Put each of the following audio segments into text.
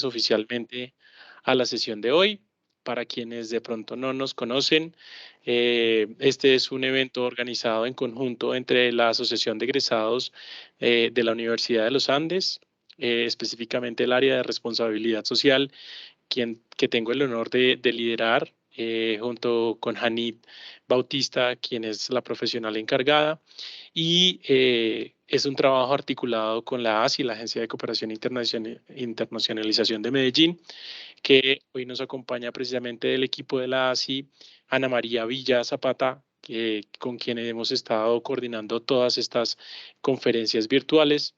oficialmente a la sesión de hoy. Para quienes de pronto no nos conocen, este es un evento organizado en conjunto entre la Asociación de Egresados de la Universidad de los Andes, específicamente el área de responsabilidad social, que tengo el honor de liderar, junto con Janit Bautista, quien es la profesional encargada, y es un trabajo articulado con la ASI, la Agencia de Cooperación Internacionalización de Medellín, que hoy nos acompaña precisamente del equipo de la ASI, Ana María Villa Zapata, con quien hemos estado coordinando todas estas conferencias virtuales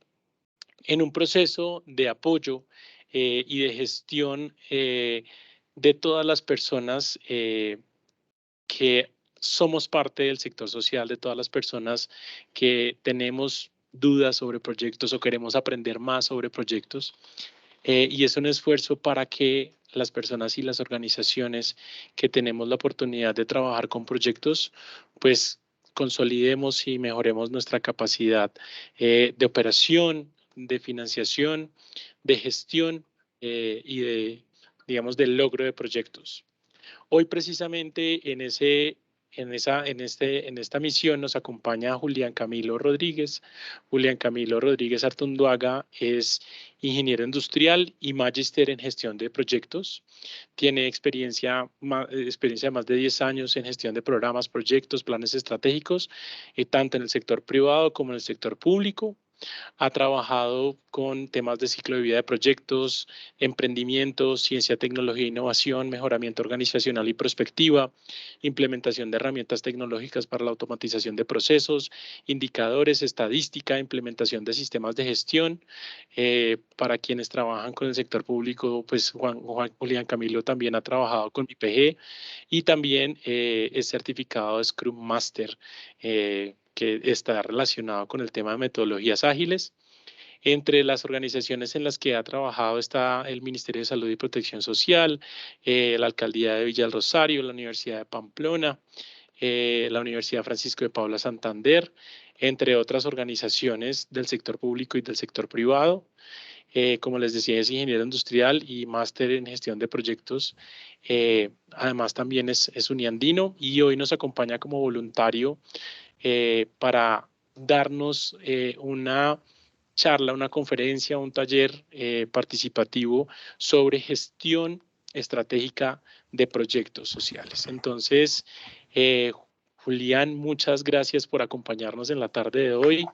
en un proceso de apoyo y de gestión de todas las personas que somos parte del sector social, de todas las personas que tenemos dudas sobre proyectos o queremos aprender más sobre proyectos. Y es un esfuerzo para que las personas y las organizaciones que tenemos la oportunidad de trabajar con proyectos, pues consolidemos y mejoremos nuestra capacidad de operación, de financiación, de gestión y de, digamos, del logro de proyectos. Hoy precisamente en esta misión nos acompaña Julián Camilo Rodríguez. Julián Camilo Rodríguez Artunduaga es ingeniero industrial y magíster en gestión de proyectos. Tiene experiencia de más de 10 años en gestión de programas, proyectos, planes estratégicos, tanto en el sector privado como en el sector público. Ha trabajado con temas de ciclo de vida de proyectos, emprendimiento, ciencia, tecnología e innovación, mejoramiento organizacional y prospectiva, implementación de herramientas tecnológicas para la automatización de procesos, indicadores, estadística, implementación de sistemas de gestión. Para quienes trabajan con el sector público, pues Julián Camilo también ha trabajado con IPG y también es certificado Scrum Master, que está relacionado con el tema de metodologías ágiles. Entre las organizaciones en las que ha trabajado está el Ministerio de Salud y Protección Social, la Alcaldía de Villa del Rosario, la Universidad de Pamplona, la Universidad Francisco de Paula Santander, entre otras organizaciones del sector público y del sector privado. Como les decía, es ingeniero industrial y máster en gestión de proyectos. Además, también es uniandino y hoy nos acompaña como voluntario para darnos una charla, una conferencia, un taller participativo sobre gestión estratégica de proyectos sociales. Entonces, Julián, muchas gracias por acompañarnos en la tarde de hoy.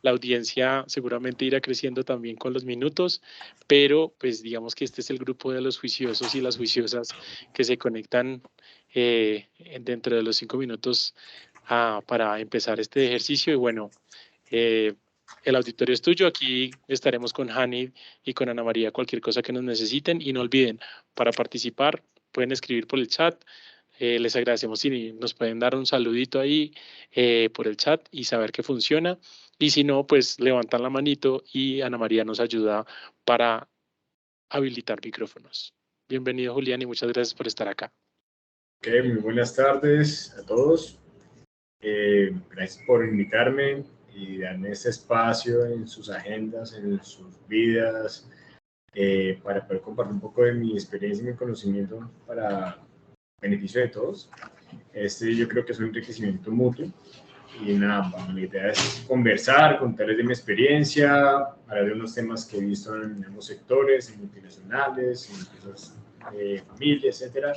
La audiencia seguramente irá creciendo también con los minutos, pero pues digamos que este es el grupo de los juiciosos y las juiciosas que se conectan dentro de los 5 minutos para empezar este ejercicio. Y bueno, el auditorio es tuyo. Aquí estaremos con Hani y con Ana María cualquier cosa que nos necesiten. Y no olviden, para participar pueden escribir por el chat. Les agradecemos si nos pueden dar un saludito ahí por el chat y saber que funciona. Y si no, pues levantan la manito y Ana María nos ayuda para habilitar micrófonos. Bienvenido, Julián, y muchas gracias por estar acá. Ok, muy buenas tardes a todos. Gracias por invitarme y darme este espacio en sus agendas, en sus vidas, para poder compartir un poco de mi experiencia y mi conocimiento para beneficio de todos. Yo creo que es un enriquecimiento mutuo. Y nada, bueno, la idea es conversar, contarles de mi experiencia, hablar de unos temas que he visto en ambos sectores, en multinacionales, en empresas de familia, etcétera.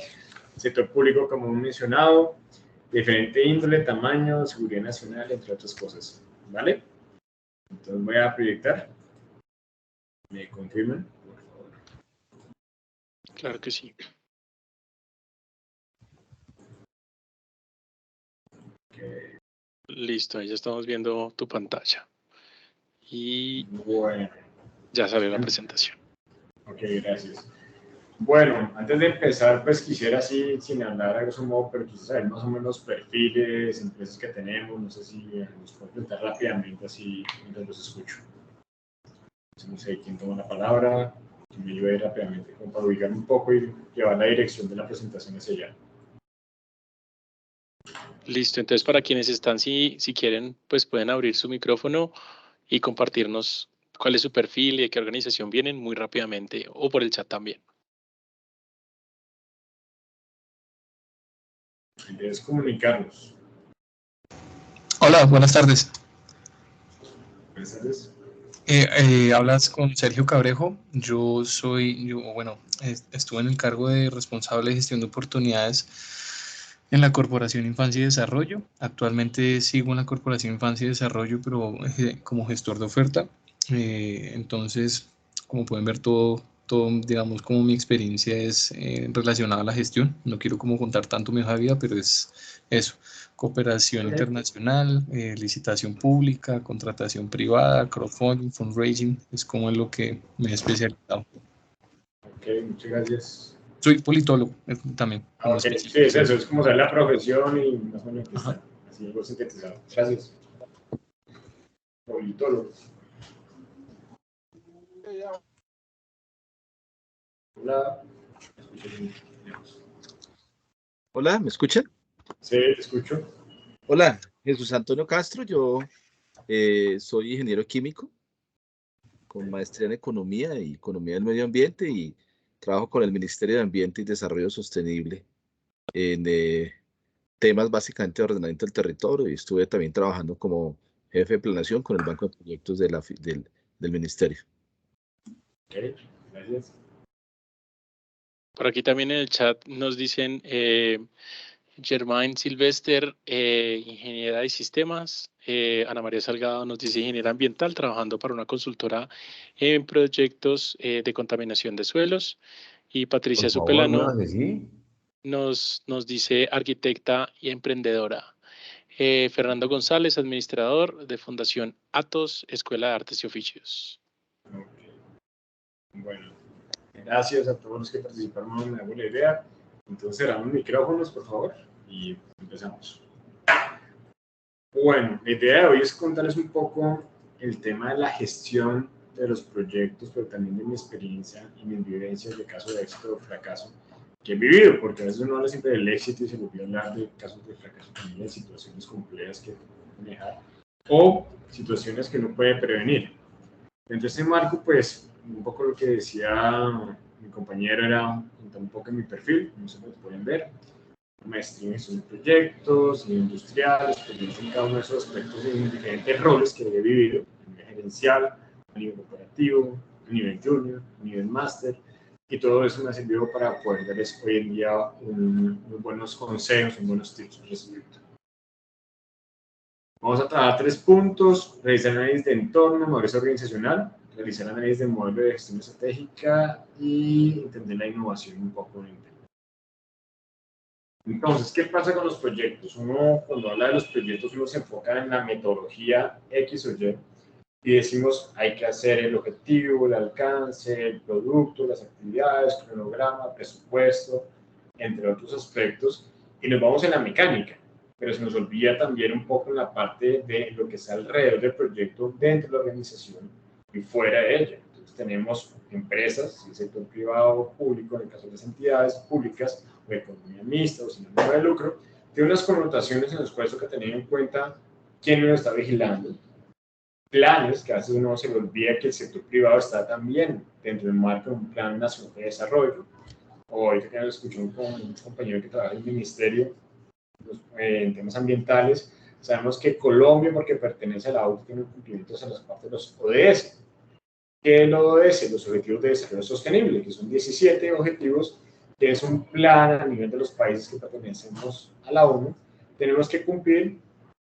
Sector público, como hemos mencionado, diferente índole, tamaño, seguridad nacional, entre otras cosas. ¿Vale? Entonces voy a proyectar. ¿Me confirman, por favor? Claro que sí. Okay. Listo, ahí ya estamos viendo tu pantalla. Y bueno, ya salió la presentación. Ok, gracias. Bueno, antes de empezar, pues quisiera así, sin hablar a grosso modo, pero quisiera saber más o menos perfiles, empresas que tenemos, no sé si nos pueden presentar rápidamente así mientras los escucho. No sé quién toma la palabra, que me ayude rápidamente como para ubicarme un poco y llevar la dirección de la presentación hacia allá. Listo, entonces para quienes están, si quieren, pues pueden abrir su micrófono y compartirnos cuál es su perfil y de qué organización vienen muy rápidamente o por el chat también. La idea es comunicarnos. Hola, buenas tardes. Buenas tardes. Hablas con Sergio Cabrejo. Estuve en el cargo de responsable de gestión de oportunidades en la Corporación Infancia y Desarrollo. Actualmente sigo en la Corporación Infancia y Desarrollo, pero como gestor de oferta. Entonces, como pueden ver, todo, digamos, como mi experiencia es relacionada a la gestión. No quiero como contar tanto mi hoja de vida, pero es eso. Cooperación internacional, licitación pública, contratación privada, crowdfunding, fundraising, es como en lo que me he especializado. Ok, muchas gracias. Soy politólogo también. Como Ok, sí, es eso, es como saber la profesión y más o menos que está, así algo sintetizado. Gracias. Politólogo. Hola. Hola, ¿me escuchan? Sí, te escucho. Hola, Jesús Antonio Castro, yo soy ingeniero químico con maestría en economía y economía del medio ambiente y trabajo con el Ministerio de Ambiente y Desarrollo Sostenible en temas básicamente de ordenamiento del territorio y estuve también trabajando como jefe de planeación con el Banco de Proyectos del Ministerio. Ok, gracias. Por aquí también en el chat nos dicen Germain Silvester, ingeniera de sistemas. Ana María Salgado nos dice ingeniera ambiental, trabajando para una consultora en proyectos de contaminación de suelos. Y Patricia Por favor, Supelano no hace sí. nos dice arquitecta y emprendedora. Fernando González, administrador de Fundación Atos, Escuela de Artes y Oficios. Okay. Bueno, gracias a todos los que participaron, me hago la idea. Entonces, cerramos micrófonos, por favor, y empezamos. Bueno, la idea de hoy es contarles un poco el tema de la gestión de los proyectos, pero también de mi experiencia y mis vivencias de casos de éxito o fracaso que he vivido, porque a veces uno habla siempre del éxito y se le olvida hablar de casos de fracaso también, de situaciones complejas que manejar o situaciones que no puede prevenir. Dentro de este marco, pues, un poco lo que decía mi compañero era contar un poco de mi perfil, como se pueden ver, maestría en gestión de proyectos, industriales, experiencia en cada uno de esos aspectos en diferentes roles que he vivido, a nivel gerencial, a nivel operativo, a nivel junior, a nivel máster, y todo eso me ha servido para poder darles hoy en día unos buenos consejos, unos buenos tips al respecto. Vamos a trabajar 3 puntos: realizar análisis de entorno, madurez organizacional, realizar análisis de modelo de gestión estratégica y entender la innovación un poco en el tema. Entonces, ¿qué pasa con los proyectos? Uno, cuando habla de los proyectos, uno se enfoca en la metodología X o Y y decimos, hay que hacer el objetivo, el alcance, el producto, las actividades, cronograma, presupuesto, entre otros aspectos, y nos vamos en la mecánica, pero se nos olvida también un poco en la parte de lo que está alrededor del proyecto dentro de la organización y fuera de ella. Entonces tenemos empresas, el sector privado o público, en el caso de las entidades públicas, o economía mixta o sin ánimo de lucro, tiene unas connotaciones en las cuales hay que tener en cuenta quién lo está vigilando, planes, que a veces uno se le olvida que el sector privado está también dentro del marco de un plan nacional de desarrollo. Hoy que escuché un compañero que trabaja en el ministerio en temas ambientales, sabemos que Colombia, porque pertenece a la OCDE, tiene cumplimientos en las partes de los ODS. ¿Qué es lo ODS? Los Objetivos de Desarrollo Sostenible, que son 17 objetivos, que es un plan a nivel de los países que pertenecemos a la ONU, tenemos que cumplir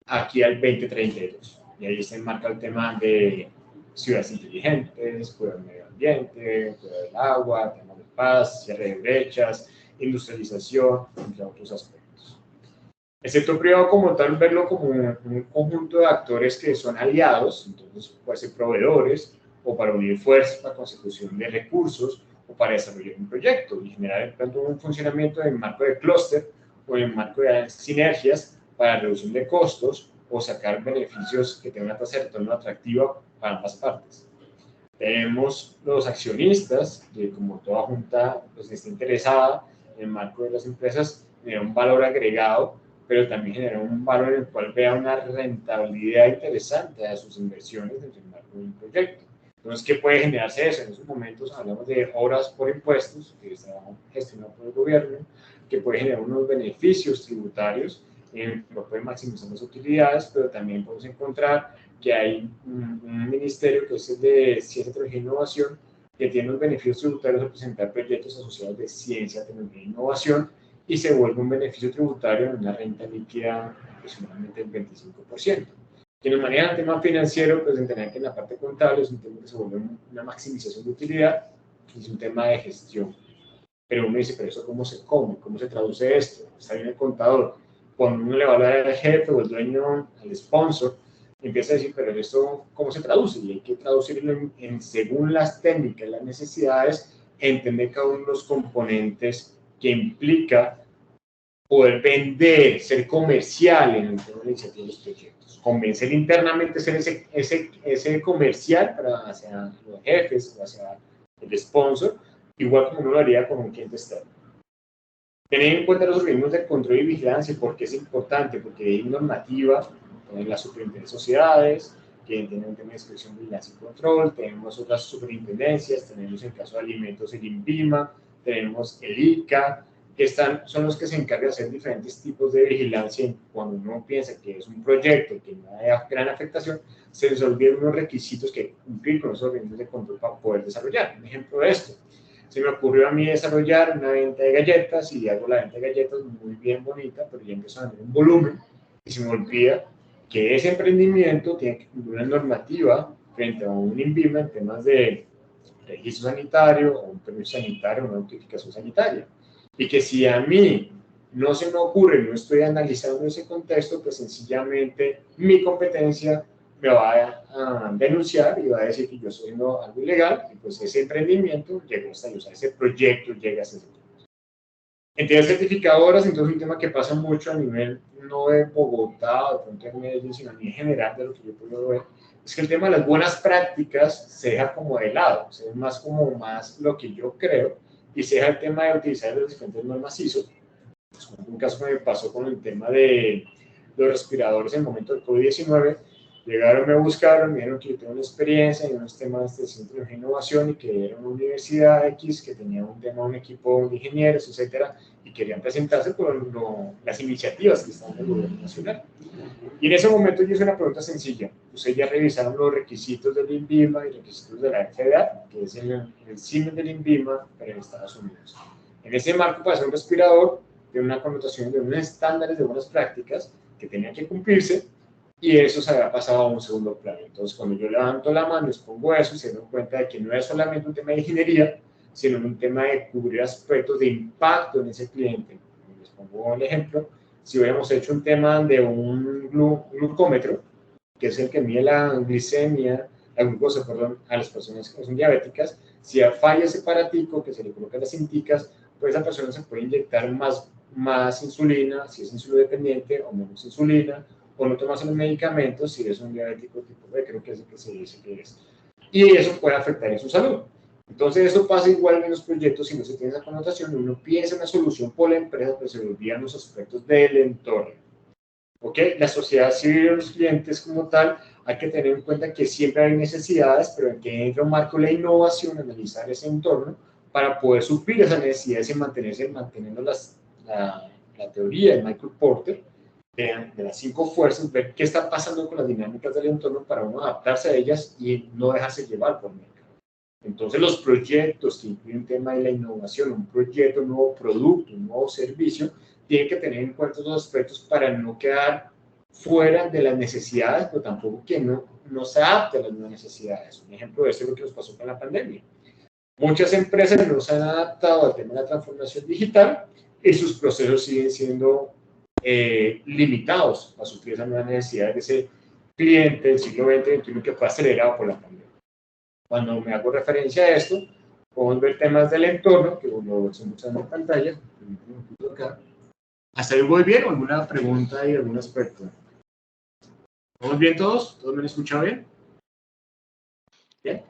aquí al 2032. Y ahí se enmarca el tema de ciudades inteligentes, cuidado del medio ambiente, cuidado del agua, temas de paz, cierre de brechas, industrialización, entre otros aspectos. El sector privado como tal, verlo como un conjunto de actores que son aliados, entonces puede ser proveedores, o para unir fuerzas para consecución de recursos, o para desarrollar un proyecto y generar tanto un funcionamiento en marco de clúster o en marco de sinergias para reducción de costos o sacar beneficios que tengan una tasa de retorno atractiva para ambas partes. Tenemos los accionistas, que como toda junta pues, está interesada en el marco de las empresas, genera un valor agregado, pero también genera un valor en el cual vea una rentabilidad interesante a sus inversiones dentro del marco de un proyecto. Entonces, ¿qué puede generarse eso? En esos momentos hablamos de obras por impuestos, que está gestionado por el gobierno, que puede generar unos beneficios tributarios, puede maximizar las utilidades, pero también podemos encontrar que hay un ministerio que es el de Ciencia, Tecnología e Innovación, que tiene los beneficios tributarios de presentar proyectos asociados de ciencia, tecnología e innovación, y se vuelve un beneficio tributario en una renta líquida aproximadamente del 25%. Quienes manejan el tema financiero, pues entenderán que en la parte contable es un tema que se vuelve una maximización de utilidad, es un tema de gestión. Pero uno dice, pero eso ¿cómo se come? ¿Cómo se traduce esto? Está bien el contador. Cuando uno le va a hablar al jefe o el dueño, al sponsor, empieza a decir, pero esto ¿cómo se traduce? Y hay que traducirlo según las técnicas, las necesidades, entender cada uno de los componentes que implica poder vender, ser comercial en el tema de la iniciativa de los proyectos, convencer internamente, ser ese comercial para hacia los jefes o hacia el sponsor, igual como uno lo haría con un cliente externo. Tener en cuenta los organismos de control y vigilancia, porque es importante, porque hay normativa en las superintendencias de sociedades, que tienen un tema de inspección, vigilancia y control, tenemos otras superintendencias, tenemos en caso de alimentos el INVIMA, tenemos el ICA, que son los que se encargan de hacer diferentes tipos de vigilancia. Cuando uno piensa que es un proyecto que no hay gran afectación, se les olvidan unos requisitos que cumplir con esos organismos de control para poder desarrollar. Un ejemplo de esto, se me ocurrió a mí desarrollar una venta de galletas y hago la venta de galletas muy bien bonita, pero ya empezó a tener un volumen y se me olvida que ese emprendimiento tiene que cumplir una normativa frente a un INVIMA en temas de registro sanitario o un permiso sanitario o una notificación sanitaria. Y que si a mí no se me ocurre, no estoy analizando ese contexto, pues sencillamente mi competencia me va a denunciar y va a decir que yo estoy haciendo algo ilegal, y pues ese emprendimiento llegó hasta ahí, o sea, ese proyecto llega hasta ese punto. Entidades certificadoras, entonces un tema que pasa mucho a nivel no de Bogotá, o de pronto en Medellín, sino a nivel general de lo que yo puedo ver, es que el tema de las buenas prácticas se deja como de lado, se ve más como más lo que yo creo, y se deja el tema de utilizar las diferentes normas ISO. Pues, un caso que me pasó con el tema de los respiradores en el momento del COVID-19, llegaron, me buscaron, me dijeron que yo tengo una experiencia en unos temas de centro de innovación y que era una universidad X que tenía un tema, un equipo de ingenieros, etcétera, y querían presentarse por las iniciativas que están en el gobierno nacional. Y en ese momento yo hice una pregunta sencilla. Ustedes ya revisaron los requisitos del INVIMA y requisitos de la FDA, que es el símil del INVIMA, pero en Estados Unidos. En ese marco, para hacer un respirador, de una connotación de unos estándares de buenas prácticas que tenían que cumplirse, y eso se había pasado a un segundo plano. Entonces, cuando yo levanto la mano, les pongo eso y se dan cuenta de que no es solamente un tema de ingeniería, sino un tema de cubrir aspectos de impacto en ese cliente. Les pongo el ejemplo. Si hubiéramos hecho un tema de un glucómetro, que es el que mide la glicemia, la glucosa, perdón, a las personas que son diabéticas, si falla ese aparatico que se le coloca las cinticas, pues esa persona se puede inyectar más insulina, si es insulino dependiente, o menos insulina, o no tomarse los medicamentos si es un diabético tipo B, creo que es el que se dice que es. Y eso puede afectar en su salud. Entonces, eso pasa igual en los proyectos si no se tiene esa connotación. Uno piensa en una solución por la empresa, pero se olvidan los aspectos del entorno. ¿Ok? La sociedad civil y los clientes como tal, hay que tener en cuenta que siempre hay necesidades, pero en que entra un marco de la innovación, analizar ese entorno para poder suplir esas necesidades y manteniendo la teoría de Michael Porter, de las 5 fuerzas, ver qué está pasando con las dinámicas del entorno para uno adaptarse a ellas y no dejarse llevar por el mercado. Entonces, los proyectos que incluyen un tema de la innovación, un proyecto, un nuevo producto, un nuevo servicio, tienen que tener en cuenta los aspectos para no quedar fuera de las necesidades, pero tampoco que no se adapte a las nuevas necesidades. Un ejemplo de esto es lo que nos pasó con la pandemia. Muchas empresas no se han adaptado al tema de la transformación digital y sus procesos siguen siendo limitados a suplir esas nuevas necesidades de ese cliente del siglo XX-XXI que fue acelerado por la pandemia. Cuando me hago referencia a esto, podemos ver temas del entorno, que lo estoy mostrando en pantalla. ¿Hasta ahí voy bien o alguna pregunta y algún aspecto? ¿Vamos bien todos? ¿Todos me han escuchado bien? ¿Bien?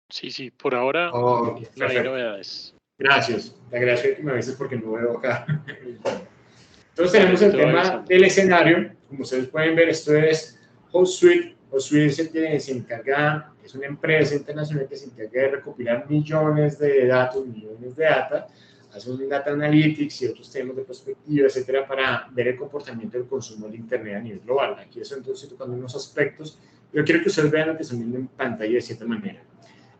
Sí, por ahora Okay, no hay novedades. Gracias. Te agradezco que me avises porque no veo acá. Entonces tenemos el tema del escenario. Como ustedes pueden ver, esto es HostSuite. HostSuite se encarga, es una empresa internacional que se encarga de recopilar millones de datos, millones de data, hace un data analytics y otros temas de perspectiva, etcétera, para ver el comportamiento del consumo del Internet a nivel global. Aquí eso entonces tocando unos aspectos. Yo quiero que ustedes vean lo que están viendo en pantalla de cierta manera.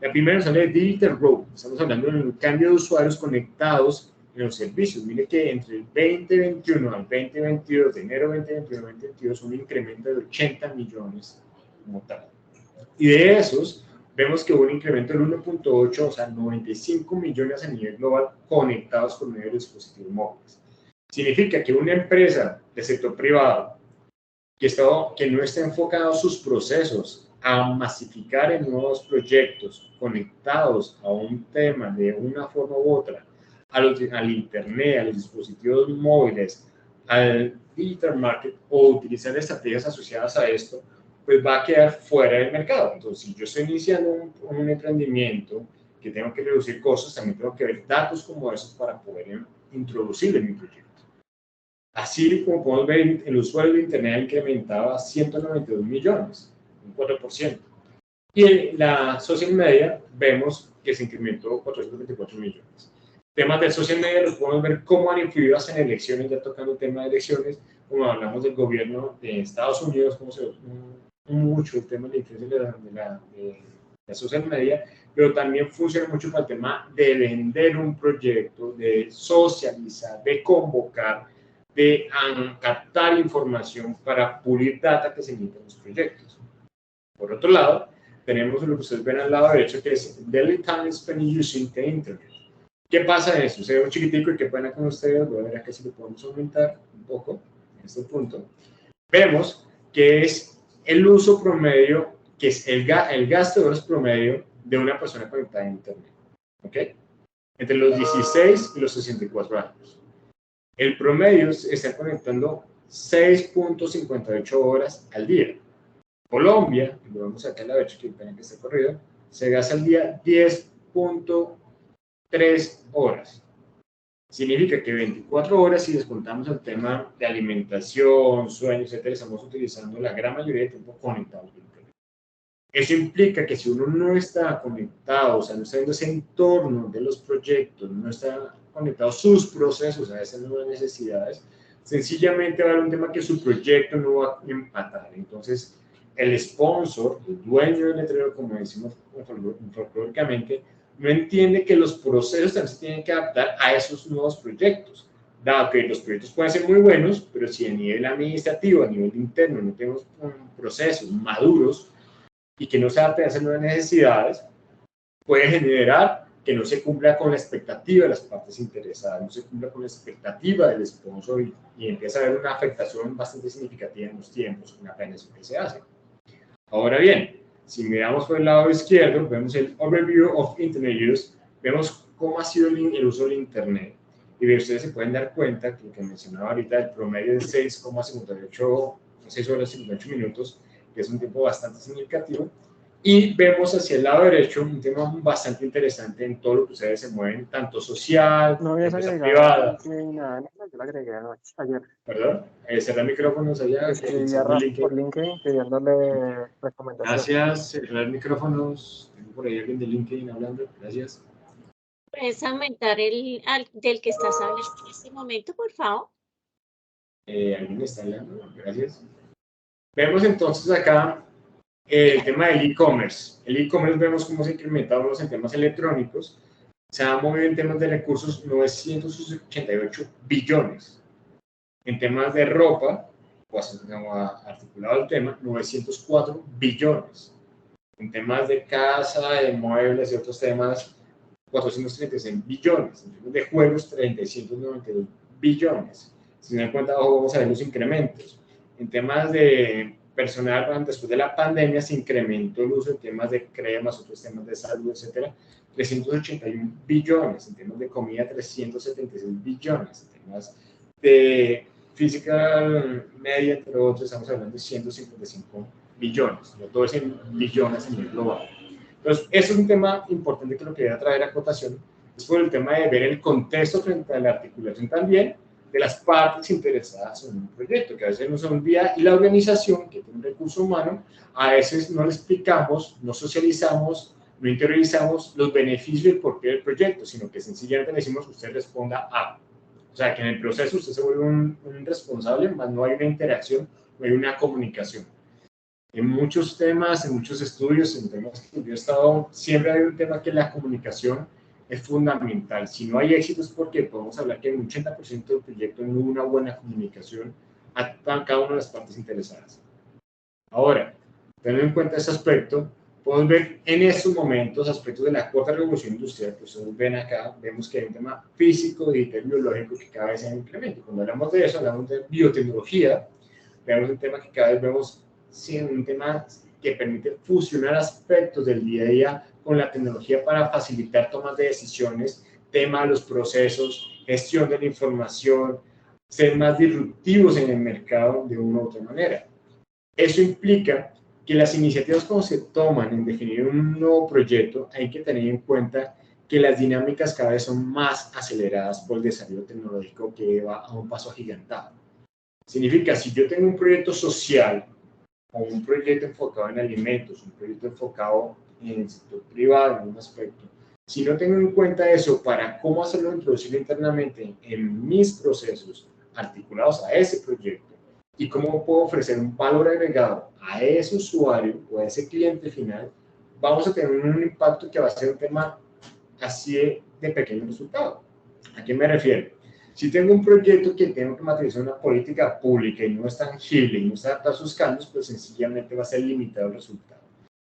La primera nos habla de Digital Growth. Estamos hablando del cambio de usuarios conectados en los servicios. Mire que entre el 2021 al 2022, de enero 2021 al 2022, un incremento de 80 millones como tal. Y de esos, vemos que hubo un incremento del 1.8, o sea, 95 millones a nivel global conectados con medio de dispositivos móviles. Significa que una empresa del sector privado que no está enfocado sus procesos a masificar en nuevos proyectos conectados a un tema de una forma u otra, al Internet, a los dispositivos móviles, al digital market o utilizar estrategias asociadas a esto, pues va a quedar fuera del mercado. Entonces, si yo estoy iniciando un emprendimiento que tengo que reducir costos, también tengo que ver datos como esos para poder introducirlo en mi proyecto. Así como podemos ver, el usuario de Internet ha incrementado a 192 millones, un 4%. Y en la social media vemos que se incrementó 424 millones. Temas de social media los podemos ver cómo han influido hasta en elecciones, ya tocando el tema de elecciones, como hablamos del gobierno de Estados Unidos, cómo se ve mucho el tema de la influencia de la social media, pero también funciona mucho para el tema de vender un proyecto, de socializar, de convocar, de captar información para pulir data que se emite en los proyectos. Por otro lado, tenemos lo que ustedes ven al lado derecho, que es Daily Time Spent Using the Internet. ¿Qué pasa en eso? Se ve un chiquitico y qué pena con ustedes, voy a ver acá si lo podemos aumentar un poco, en este punto. Vemos que es el uso promedio, que es el gasto de horas promedio de una persona conectada a Internet. ¿Ok? Entre los 16 y los 64 años. El promedio se está conectando 6.58 horas al día. Colombia, lo vemos acá a la derecha, que pena que está corrido, se gasta al día 10.3 horas. Significa que 24 horas, si descontamos el tema de alimentación, sueño, etcétera, estamos utilizando la gran mayoría de tiempo conectados a Internet. Eso implica que si uno no está conectado, o sea, no está viendo ese entorno de los proyectos, no está conectado a sus procesos, a esas nuevas necesidades, sencillamente va a haber un tema que su proyecto no va a empatar. Entonces, el sponsor, el dueño del letrero, como decimos folclóricamente, no entiende que los procesos también se tienen que adaptar a esos nuevos proyectos. Dado que los proyectos pueden ser muy buenos, pero si a nivel administrativo, a nivel interno, no tenemos procesos maduros y que no se adapten a esas nuevas necesidades, puede generar que no se cumpla con la expectativa de las partes interesadas, no se cumpla con la expectativa del sponsor y empieza a haber una afectación bastante significativa en los tiempos con la planeación que se hace. Ahora bien, si miramos por el lado izquierdo, vemos el Overview of Internet Use, vemos cómo ha sido el uso del Internet. Y ustedes se pueden dar cuenta que lo que mencionaba ahorita, el promedio de 6 horas y 58 minutos, que es un tiempo bastante significativo. Y vemos hacia el lado derecho un tema bastante interesante en todo lo que ustedes se mueven, tanto social, empresa privada. Nada, yo la agregué ayer. Perdón, cerrar micrófonos allá. Escribí a Rafa por LinkedIn pidiéndole recomendaciones. Gracias, cerrar micrófonos. Tengo por ahí alguien de LinkedIn hablando. Gracias. ¿Puedes aumentar el del que estás hablando en este momento, por favor? ¿Alguien está hablando? Gracias. Vemos entonces acá el tema del e-commerce. El e-commerce vemos cómo se ha incrementado en temas electrónicos. Se ha movido en temas de recursos 988 billones. En temas de ropa, pues articulado el tema, 904 billones. En temas de casa, de muebles y otros temas, 436 billones. En temas de juegos, 392 billones. Si se dan cuenta, vamos a ver los incrementos. En temas de personal, después de la pandemia se incrementó el uso de temas de cremas, otros temas de salud, etcétera, 381 billones. En temas de comida, 376 billones. En temas de física media, entre otros, estamos hablando de 155 billones. No todo es en billones a nivel global. Entonces, eso es un tema importante que lo quería traer a cotación. Es por el tema de ver el contexto frente a la articulación también, de las partes interesadas en un proyecto, que a veces nos olvida, y la organización, que tiene un recurso humano, a veces no le explicamos, no socializamos, no interiorizamos los beneficios y el porqué del proyecto, sino que sencillamente le decimos, usted responda a. O sea, que en el proceso usted se vuelve un responsable, más no hay una interacción, no hay una comunicación. En muchos temas, en muchos estudios, en temas que yo he estado, siempre hay un tema que la comunicación es fundamental. Si no hay éxito es porque podemos hablar que en un 80% del proyecto no hubo una buena comunicación a cada una de las partes interesadas. Ahora, teniendo en cuenta ese aspecto, podemos ver en estos momentos aspectos de la cuarta revolución industrial que ustedes ven acá. Vemos que hay un tema físico, digital y biológico que cada vez se incrementa. Cuando hablamos de eso, hablamos de biotecnología, vemos un tema que cada vez vemos, sí, un tema que permite fusionar aspectos del día a día con la tecnología para facilitar tomas de decisiones, tema de los procesos, gestión de la información, ser más disruptivos en el mercado de una u otra manera. Eso implica que las iniciativas cuando se toman en definir un nuevo proyecto, hay que tener en cuenta que las dinámicas cada vez son más aceleradas por el desarrollo tecnológico que va a un paso agigantado. Significa, si yo tengo un proyecto social o un proyecto enfocado en alimentos, un proyecto enfocado en el sector privado, en un aspecto, si no tengo en cuenta eso para cómo hacerlo introducir internamente en mis procesos articulados a ese proyecto y cómo puedo ofrecer un valor agregado a ese usuario o a ese cliente final, vamos a tener un impacto que va a ser un tema así de pequeño resultado. ¿A qué me refiero? Si tengo un proyecto que tengo que materializar una política pública y no es tangible y no se adapta a sus cambios, pues sencillamente va a ser limitado el resultado.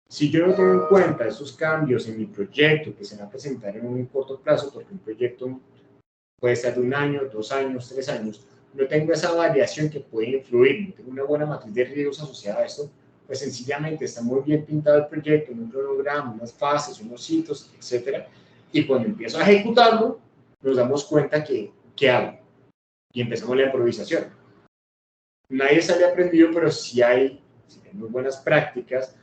Si yo no tengo en cuenta esos cambios en mi proyecto que se van a presentar en un corto plazo, porque un proyecto puede ser de 1 año, 2 años, 3 años, no tengo esa variación que puede influir, no tengo una buena matriz de riesgos asociada a esto, pues sencillamente está muy bien pintado el proyecto, un cronograma, unas fases, unos hitos, etcétera, y cuando empiezo a ejecutarlo, nos damos cuenta que ¿qué hago? Y empezamos la improvisación. Nadie sale aprendido, pero si hay muy buenas prácticas,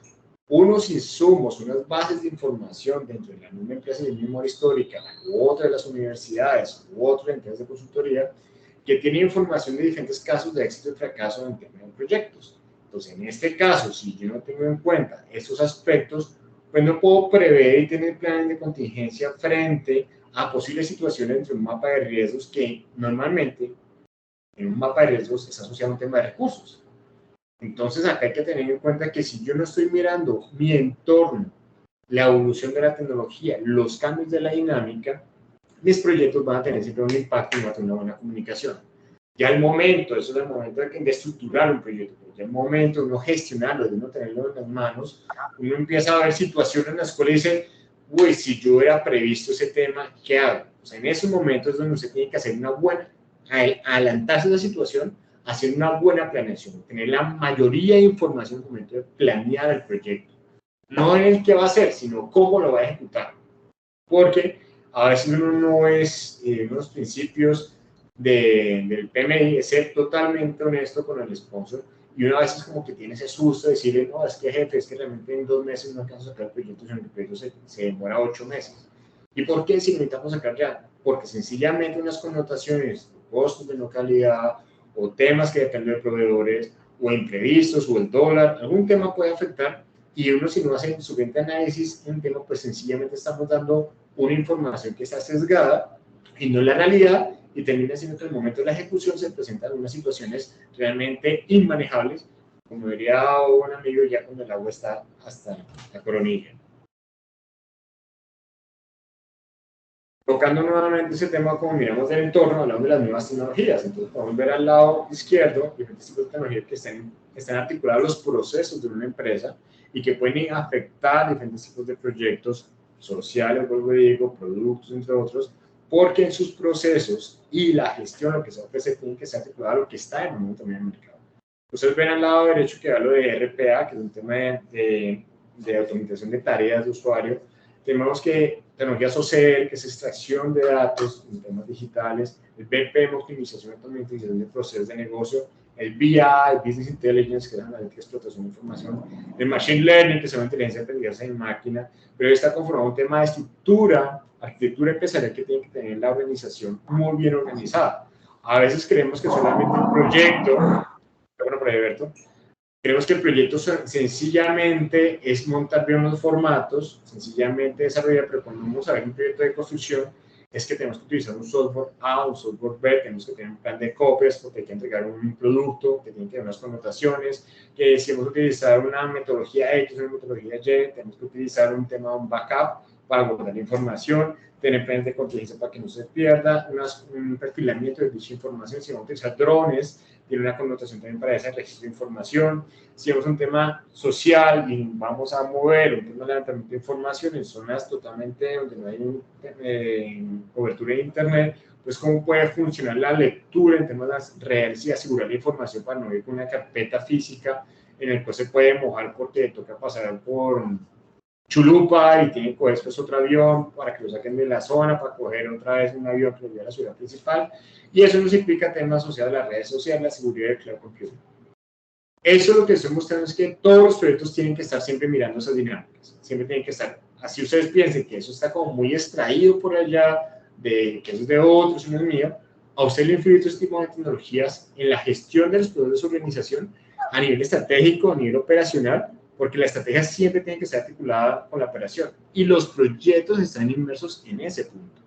unos insumos, unas bases de información dentro de la misma empresa de memoria histórica, u otra de las universidades, u otras empresas de consultoría, que tienen información de diferentes casos de éxito y fracaso en términos de proyectos. Entonces, en este caso, si yo no tengo en cuenta esos aspectos, pues no puedo prever y tener planes de contingencia frente a posibles situaciones dentro de un mapa de riesgos que normalmente en un mapa de riesgos está asociado a un tema de recursos. Entonces acá hay que tener en cuenta que si yo no estoy mirando mi entorno, la evolución de la tecnología, los cambios de la dinámica, mis proyectos van a tener siempre un impacto y van a tener una buena comunicación. Ya el momento, eso es el momento de estructurar un proyecto, ya el momento de uno gestionarlo, de uno tenerlo en las manos, uno empieza a ver situaciones en las cuales dice, uy, si yo hubiera previsto ese tema, ¿qué hago? O sea, en esos momentos es donde usted tiene que hacer una buena, adelantarse a la situación, hacer una buena planeación, tener la mayoría de información en el momento de planear el proyecto. No en el qué va a hacer, sino cómo lo va a ejecutar. Porque a veces uno no es unos principios del PMI, es ser totalmente honesto con el sponsor, y una vez es como que tiene ese susto de decirle, no, es que jefe, es que realmente en 2 meses no alcanzo a sacar el proyecto, sino que el proyecto se demora 8 meses. ¿Y por qué si necesitamos sacar ya? Porque sencillamente unas connotaciones, costos de no calidad, o temas que dependen de proveedores, o imprevistos, o el dólar, algún tema puede afectar, y uno si no hace su suficiente análisis en un tema, pues sencillamente estamos dando una información que está sesgada y no la realidad, y termina siendo que en el momento de la ejecución se presentan unas situaciones realmente inmanejables, como diría un amigo, ya cuando el agua está hasta la coronilla. Tocando nuevamente ese tema, como miramos del entorno, hablamos de las nuevas tecnologías. Entonces podemos ver al lado izquierdo diferentes tipos de tecnologías que están articulados los procesos de una empresa y que pueden afectar diferentes tipos de proyectos sociales, vuelvo y digo, productos, entre otros, porque en sus procesos y la gestión, lo que se ofrece, tiene que ser articulado a lo que está en el momento también en el mercado. Ustedes ven al lado derecho que hablo de RPA, que es un tema de automatización de tareas de usuario. Tenemos que tecnologías OCR, que es extracción de datos en temas digitales, el BPM, optimización y automatización de procesos de negocio, el BI, el Business Intelligence, que es analítica de explotación de información, el Machine Learning, que es una inteligencia artificial en máquina, pero está conformado un tema de estructura, arquitectura empresarial que tiene que tener la organización muy bien organizada. A veces creemos que solamente un proyecto, bueno, por ahí, Alberto, creemos que el proyecto sencillamente es montar bien los formatos, sencillamente desarrollar, pero cuando vamos a ver un proyecto de construcción, es que tenemos que utilizar un software A, un software B, tenemos que tener un plan de copias, porque hay que entregar un producto, que tiene que tener unas connotaciones, que si vamos a utilizar una metodología X, una metodología Y, tenemos que utilizar un tema, un backup, para guardar información, tener planes de contingencia para que no se pierda, un perfilamiento de dicha información, si vamos a utilizar drones, tiene una connotación también para ese registro de información. Si es un tema social y vamos a mover un tema de levantamiento de información en zonas totalmente donde no hay cobertura de internet, pues cómo puede funcionar la lectura en temas reales y asegurar la información para no ir con una carpeta física en el cual se puede mojar porque toca pasar por Chulupa y tienen que coger después otro avión para que lo saquen de la zona, para coger otra vez un avión que lo lleve a la ciudad principal. Y eso nos implica temas asociados a las redes sociales, la seguridad del cloud computing. Eso lo que estoy mostrando es que todos los proyectos tienen que estar siempre mirando esas dinámicas. Siempre tienen que estar, así ustedes piensen que eso está como muy extraído por allá, de que eso es de otros y no es mío, a usted le influye este tipo de tecnologías en la gestión de los procesos de organización a nivel estratégico, a nivel operacional, porque la estrategia siempre tiene que estar articulada con la operación. Y los proyectos están inmersos en ese punto.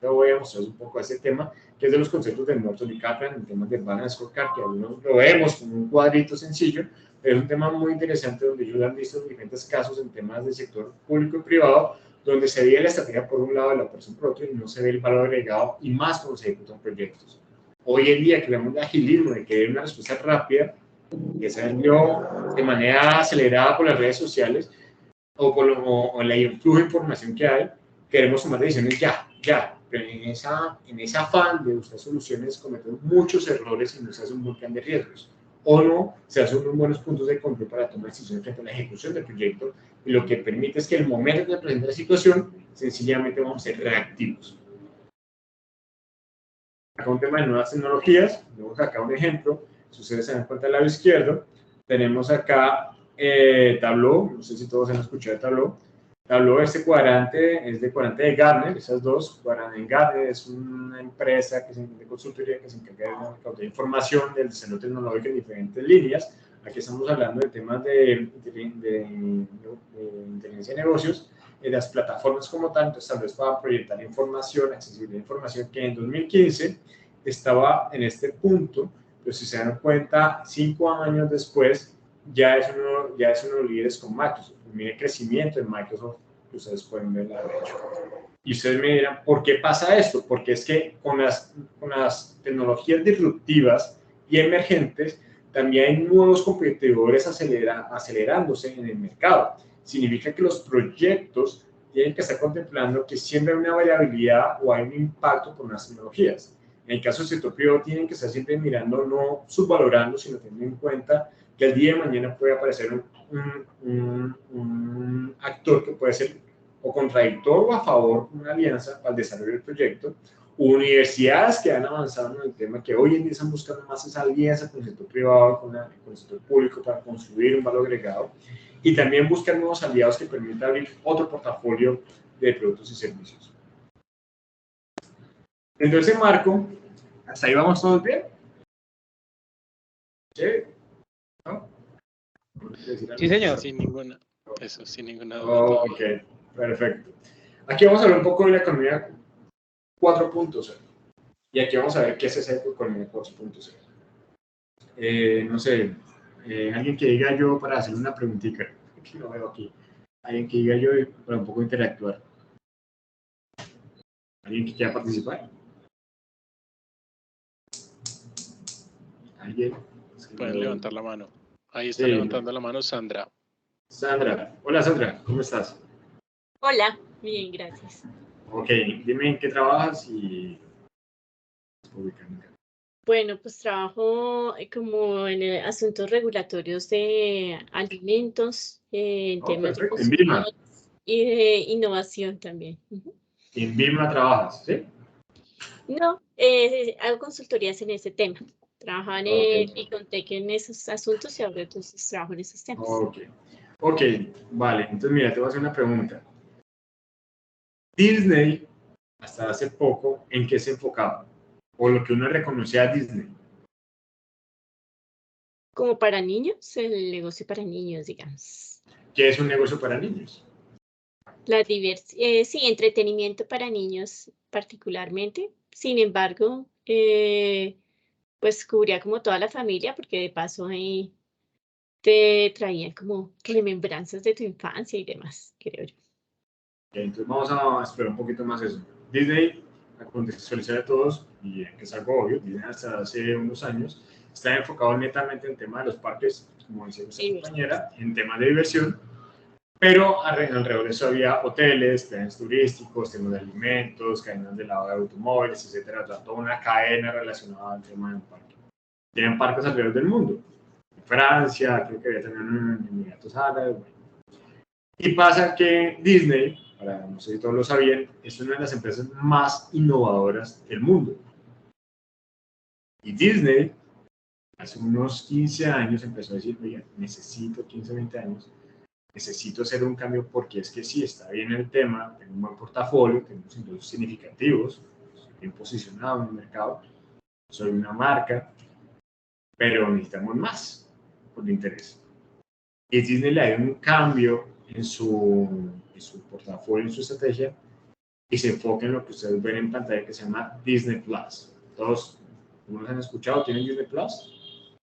Yo voy a mostrar un poco ese tema, que es de los conceptos del Norton y Kaplan, en temas de Balance Scorecard, que algunos lo vemos como un cuadrito sencillo, pero es un tema muy interesante donde ellos han visto diferentes casos en temas del sector público y privado, donde se ve la estrategia por un lado de la operación por otro y no se ve el valor agregado, y más cuando se ejecutan proyectos. Hoy en día que vemos el agilismo de que hay una respuesta rápida, que se dio de manera acelerada por las redes sociales o la influjo de información que hay, queremos tomar decisiones ya, pero en ese afán de buscar soluciones cometemos muchos errores y no se hace un buen plan de riesgos. O no, se hacen unos buenos puntos de control para tomar decisiones frente a la ejecución del proyecto, y lo que permite es que en el momento que se presenta la situación, sencillamente vamos a ser reactivos. Acá un tema de nuevas tecnologías, vemos acá un ejemplo, si ustedes se dan cuenta del lado izquierdo, tenemos acá Tableau, no sé si todos han escuchado de Tableau. Tableau, este cuadrante es de cuadrante de Gartner, esas dos. Gartner es una empresa de consultoría que se encarga de información del desarrollo tecnológico en diferentes líneas. Aquí estamos hablando de temas de inteligencia de negocios, las plataformas como tanto, tal vez para proyectar información, accesibilidad de información, que en 2015 estaba en este punto, pero si se dan cuenta, 5 años después, ya es uno de los líderes con Microsoft. Mire el crecimiento de Microsoft que ustedes pueden ver la derecha. Y ustedes me dirán, ¿por qué pasa esto? Porque es que con las tecnologías disruptivas y emergentes, también hay nuevos competidores acelerándose en el mercado. Significa que los proyectos tienen que estar contemplando que siempre hay una variabilidad o hay un impacto por las tecnologías. En el caso del sector privado, tienen que estar siempre mirando, no subvalorando, sino teniendo en cuenta que el día de mañana puede aparecer un actor que puede ser o contradictor o a favor de una alianza para el desarrollo del proyecto. Universidades que han avanzado en el tema, que hoy en día están buscando más esa alianza con el sector privado, con el sector público para construir un valor agregado, y también buscar nuevos aliados que permitan abrir otro portafolio de productos y servicios. Dentro de ese marco, ¿hasta ahí vamos todos bien? ¿Sí? ¿No? Sí, señor. Sin ninguna duda. Oh, ok, perfecto. Aquí vamos a hablar un poco de la economía 4.0. Y aquí vamos a ver qué es esa economía 4.0. No sé, alguien que diga yo para hacer una preguntita, que lo veo aquí. Alguien que diga yo para un poco interactuar. ¿Alguien que quiera participar? ¿Alguien? Pueden levantar la mano. Ahí está Sí. levantando la mano Sandra. Sandra. Hola, Sandra. ¿Cómo estás? Hola, bien, gracias. Ok, dime en qué trabajas y... Bueno, pues trabajo como en asuntos regulatorios de alimentos, en temas de perfecto. En Vilma. y de innovación también. En Vilma trabajas, ¿sí? No, hago consultorías en ese tema. Trabajaba en Icontec en esos asuntos y ahora entonces trabajo en esos temas. Ok, vale. Entonces, mira, te voy a hacer una pregunta. Disney, hasta hace poco, ¿en qué se enfocaba? o lo que uno reconoce a Disney. Como para niños, el negocio para niños, digamos. ¿Qué es un negocio para niños? Sí, entretenimiento para niños particularmente. Sin embargo, pues cubría como toda la familia, porque de paso ahí te traían como remembranzas de tu infancia y demás, creo yo. Entonces vamos a explorar un poquito más eso. Disney, a contextualizar a todos, y que es algo obvio, Disney hasta hace unos años está enfocado netamente en el tema de los parques, como decía nuestra compañera, en temas de diversión, pero alrededor de eso había hoteles, planes turísticos, temas de alimentos, cadenas de lavado de automóviles, etcétera, toda una cadena relacionada al tema del parque. Tienen parques alrededor del mundo, en Francia, creo que había también en Emiratos Árabes, bueno. Y pasa que Disney, no sé si todos lo sabían, es una de las empresas más innovadoras del mundo. Y Disney, hace unos 15 años, empezó a decir, oye, necesito 15, 20 años, necesito hacer un cambio porque es que sí, está bien el tema, tengo un buen portafolio, tenemos ingresos significativos, estoy bien posicionado en el mercado, soy una marca, pero necesitamos más por el interés. Y Disney le ha dado un cambio en su portafolio, en su estrategia, y se enfoca en lo que ustedes ven en pantalla que se llama Disney Plus. ¿Todos los han escuchado? ¿Tienen Disney Plus?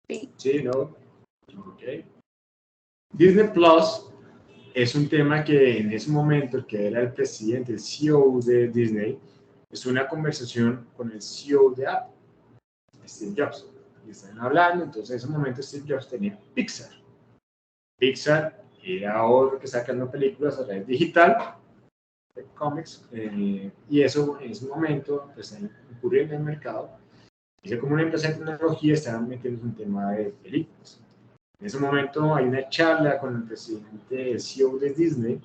Sí. Sí, ¿no? Ok. Disney Plus es un tema que en ese momento el que era el presidente, el CEO de Disney, es una conversación con el CEO de Apple, Steve Jobs. Y están hablando, entonces en ese momento Steve Jobs tenía Pixar. Pixar era otro que está sacando películas a través digital, de cómics, y eso en ese momento pues, ocurrió en el mercado. Y como una empresa de tecnología estaban metiendo un tema de películas. En ese momento hay una charla con el presidente, el CEO de Disney,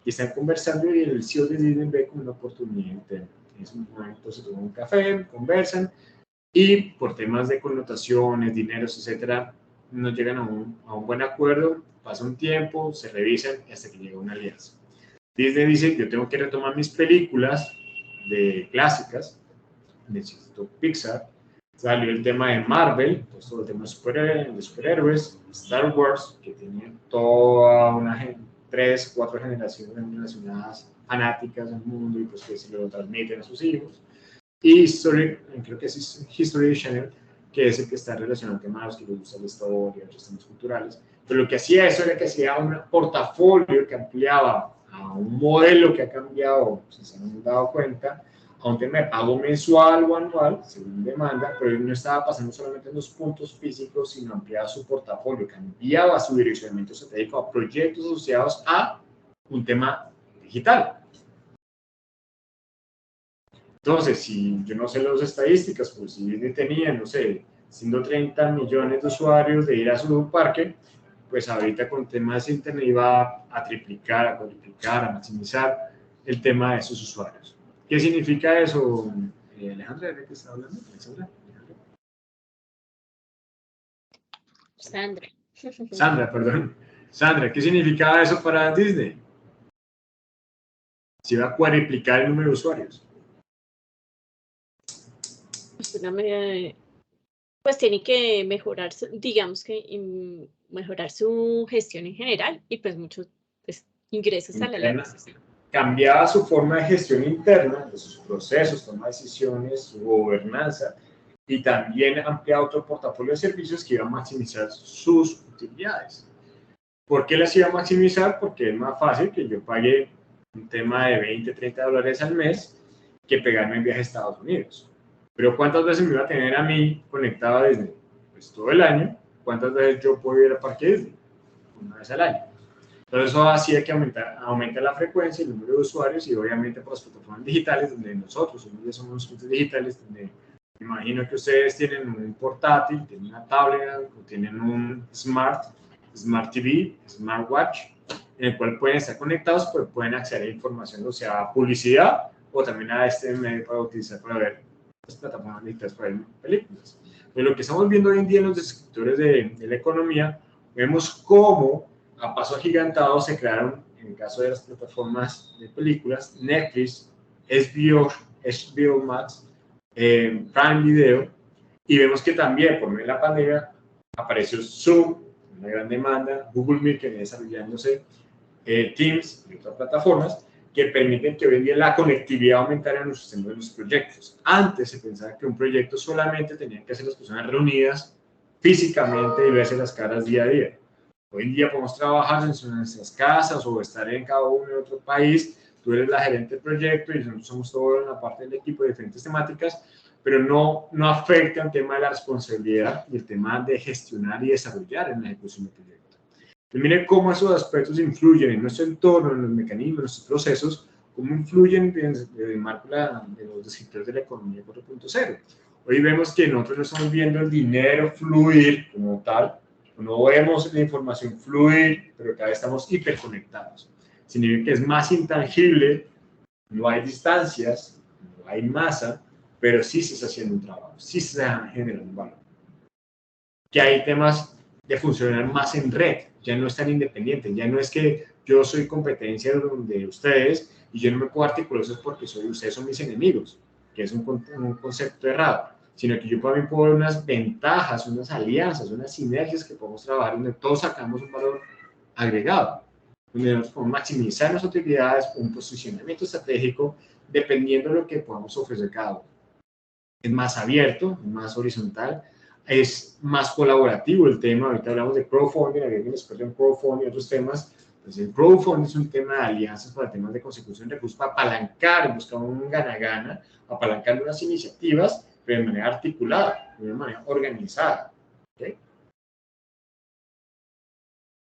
y están conversando y el CEO de Disney ve como una oportunidad interna. En ese momento se toman un café, conversan, y por temas de connotaciones, dineros, etcétera, no llegan a un buen acuerdo, pasa un tiempo, se revisan hasta que llega una alianza. Disney dice, yo tengo que retomar mis películas de clásicas, necesito Pixar, salió el tema de Marvel, pues todo el tema de superhéroes, Star Wars, que tiene toda una 3, 4 generaciones relacionadas fanáticas del mundo y pues que se lo transmiten a sus hijos. Y creo que es History Channel, que es el que está relacionado al tema de los que les gusta la historia, los temas culturales. Pero lo que hacía eso era que hacía un portafolio que ampliaba a un modelo que ha cambiado, si se han dado cuenta, a un tema de pago mensual o anual, según demanda, pero él no estaba pasando solamente en los puntos físicos, sino ampliaba su portafolio, cambiaba su direccionamiento estratégico a proyectos asociados a un tema digital. Entonces, si yo no sé las estadísticas, pues si Disney tenía, no sé, 130 millones de usuarios de ir a su parque, pues ahorita con temas de internet iba a triplicar, a cuadriplicar, a maximizar el tema de esos usuarios. ¿Qué significa eso, Alejandra? ¿De qué está hablando? Sandra, perdón. Sandra, ¿qué significaba eso para Disney? Se iba a cuadriplicar el número de usuarios. Pues tiene que mejorar, digamos que mejorar su gestión en general y pues muchos pues, ingresos a la larga. Cambiaba su forma de gestión interna, de sus procesos, toma de decisiones, su gobernanza, y también ampliaba otro portafolio de servicios que iba a maximizar sus utilidades. ¿Por qué las iba a maximizar? Porque es más fácil que yo pague un tema de 20, 30 dólares al mes que pegarme en viaje a Estados Unidos. Pero ¿cuántas veces me iba a tener a mí conectado a Disney? Pues todo el año. ¿Cuántas veces yo puedo ir a Parque Disney? Una vez al año. Entonces eso hacía que aumente la frecuencia, el número de usuarios y obviamente por las plataformas digitales donde nosotros hoy día somos clientes digitales, donde me imagino que ustedes tienen un portátil, tienen una tablet o tienen un Smart TV, Smartwatch, en el cual pueden estar conectados, pues pueden acceder a información, o sea, publicidad o también a este medio para utilizar para ver las plataformas digitales para ver películas. Pero lo que estamos viendo hoy en día en los sectores de la economía, vemos cómo a paso agigantado se crearon, en el caso de las plataformas de películas, Netflix, HBO Max, Prime Video, y vemos que también por medio de la pandemia apareció Zoom, una gran demanda, Google Meet que viene desarrollándose, Teams y otras plataformas que permiten que hoy en día la conectividad aumentara en los sistemas de los proyectos. Antes se pensaba que un proyecto solamente tenían que hacer las personas reunidas físicamente y verse las caras día a día. Hoy en día podemos trabajar en nuestras casas o estar en cada uno en otro país. Tú eres la gerente del proyecto y nosotros somos todos una parte del equipo de diferentes temáticas, pero no afecta el tema de la responsabilidad y el tema de gestionar y desarrollar en la ejecución del proyecto. Entonces, miren cómo esos aspectos influyen en nuestro entorno, en los mecanismos, en nuestros procesos, cómo influyen en el marco de los descriptores de la economía 4.0. Hoy vemos que nosotros no estamos viendo el dinero fluir como tal, no vemos la información fluir, pero cada vez estamos hiperconectados. Significa que es más intangible, no hay distancias, no hay masa, pero sí se está haciendo un trabajo, sí se está generando un valor. Que hay temas de funcionar más en red, ya no es tan independiente, ya no es que yo soy competencia de ustedes y yo no me puedo articular eso porque ustedes son mis enemigos, que es un concepto errado, sino que yo también puedo ver unas ventajas, unas alianzas, unas sinergias que podemos trabajar donde todos sacamos un valor agregado, donde nosotros podemos maximizar nuestras utilidades, un posicionamiento estratégico, dependiendo de lo que podamos ofrecer cada uno. Es más abierto, es más horizontal, es más colaborativo el tema. Ahorita hablamos de crowdfunding, había alguien experto en crowdfunding y otros temas. Entonces, el crowdfunding es un tema de alianzas para temas de consecución de recursos, para apalancar, buscar un gana-gana, apalancar unas iniciativas, pero de manera articulada, de una manera organizada. ¿Okay?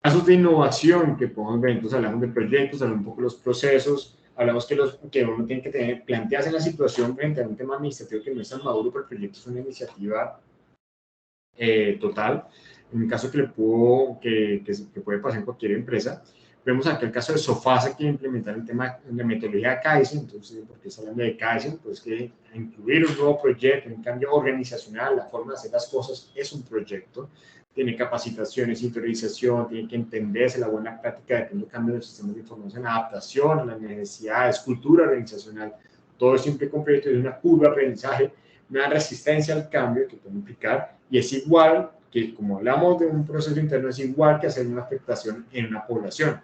Casos de innovación que podemos ver, entonces hablamos de proyectos, hablamos un poco de los procesos, hablamos que uno tiene que plantearse en la situación frente a un tema administrativo que no es tan maduro, pero el proyecto es una iniciativa total, en un caso que puede pasar en cualquier empresa. Vemos aquí el caso de Sofasa, que implementaron el tema de metodología de Kaizen. Entonces, ¿por qué está hablando de Kaizen? Pues que incluir un nuevo proyecto, un cambio organizacional, la forma de hacer las cosas es un proyecto. Tiene capacitaciones, interiorización, tiene que entenderse la buena práctica de cambio de los sistemas de información, adaptación a las necesidades, cultura organizacional. Todo eso implica un proyecto de una curva de aprendizaje, una resistencia al cambio que puede implicar, y es igual que, como hablamos de un proceso interno, es igual que hacer una afectación en una población.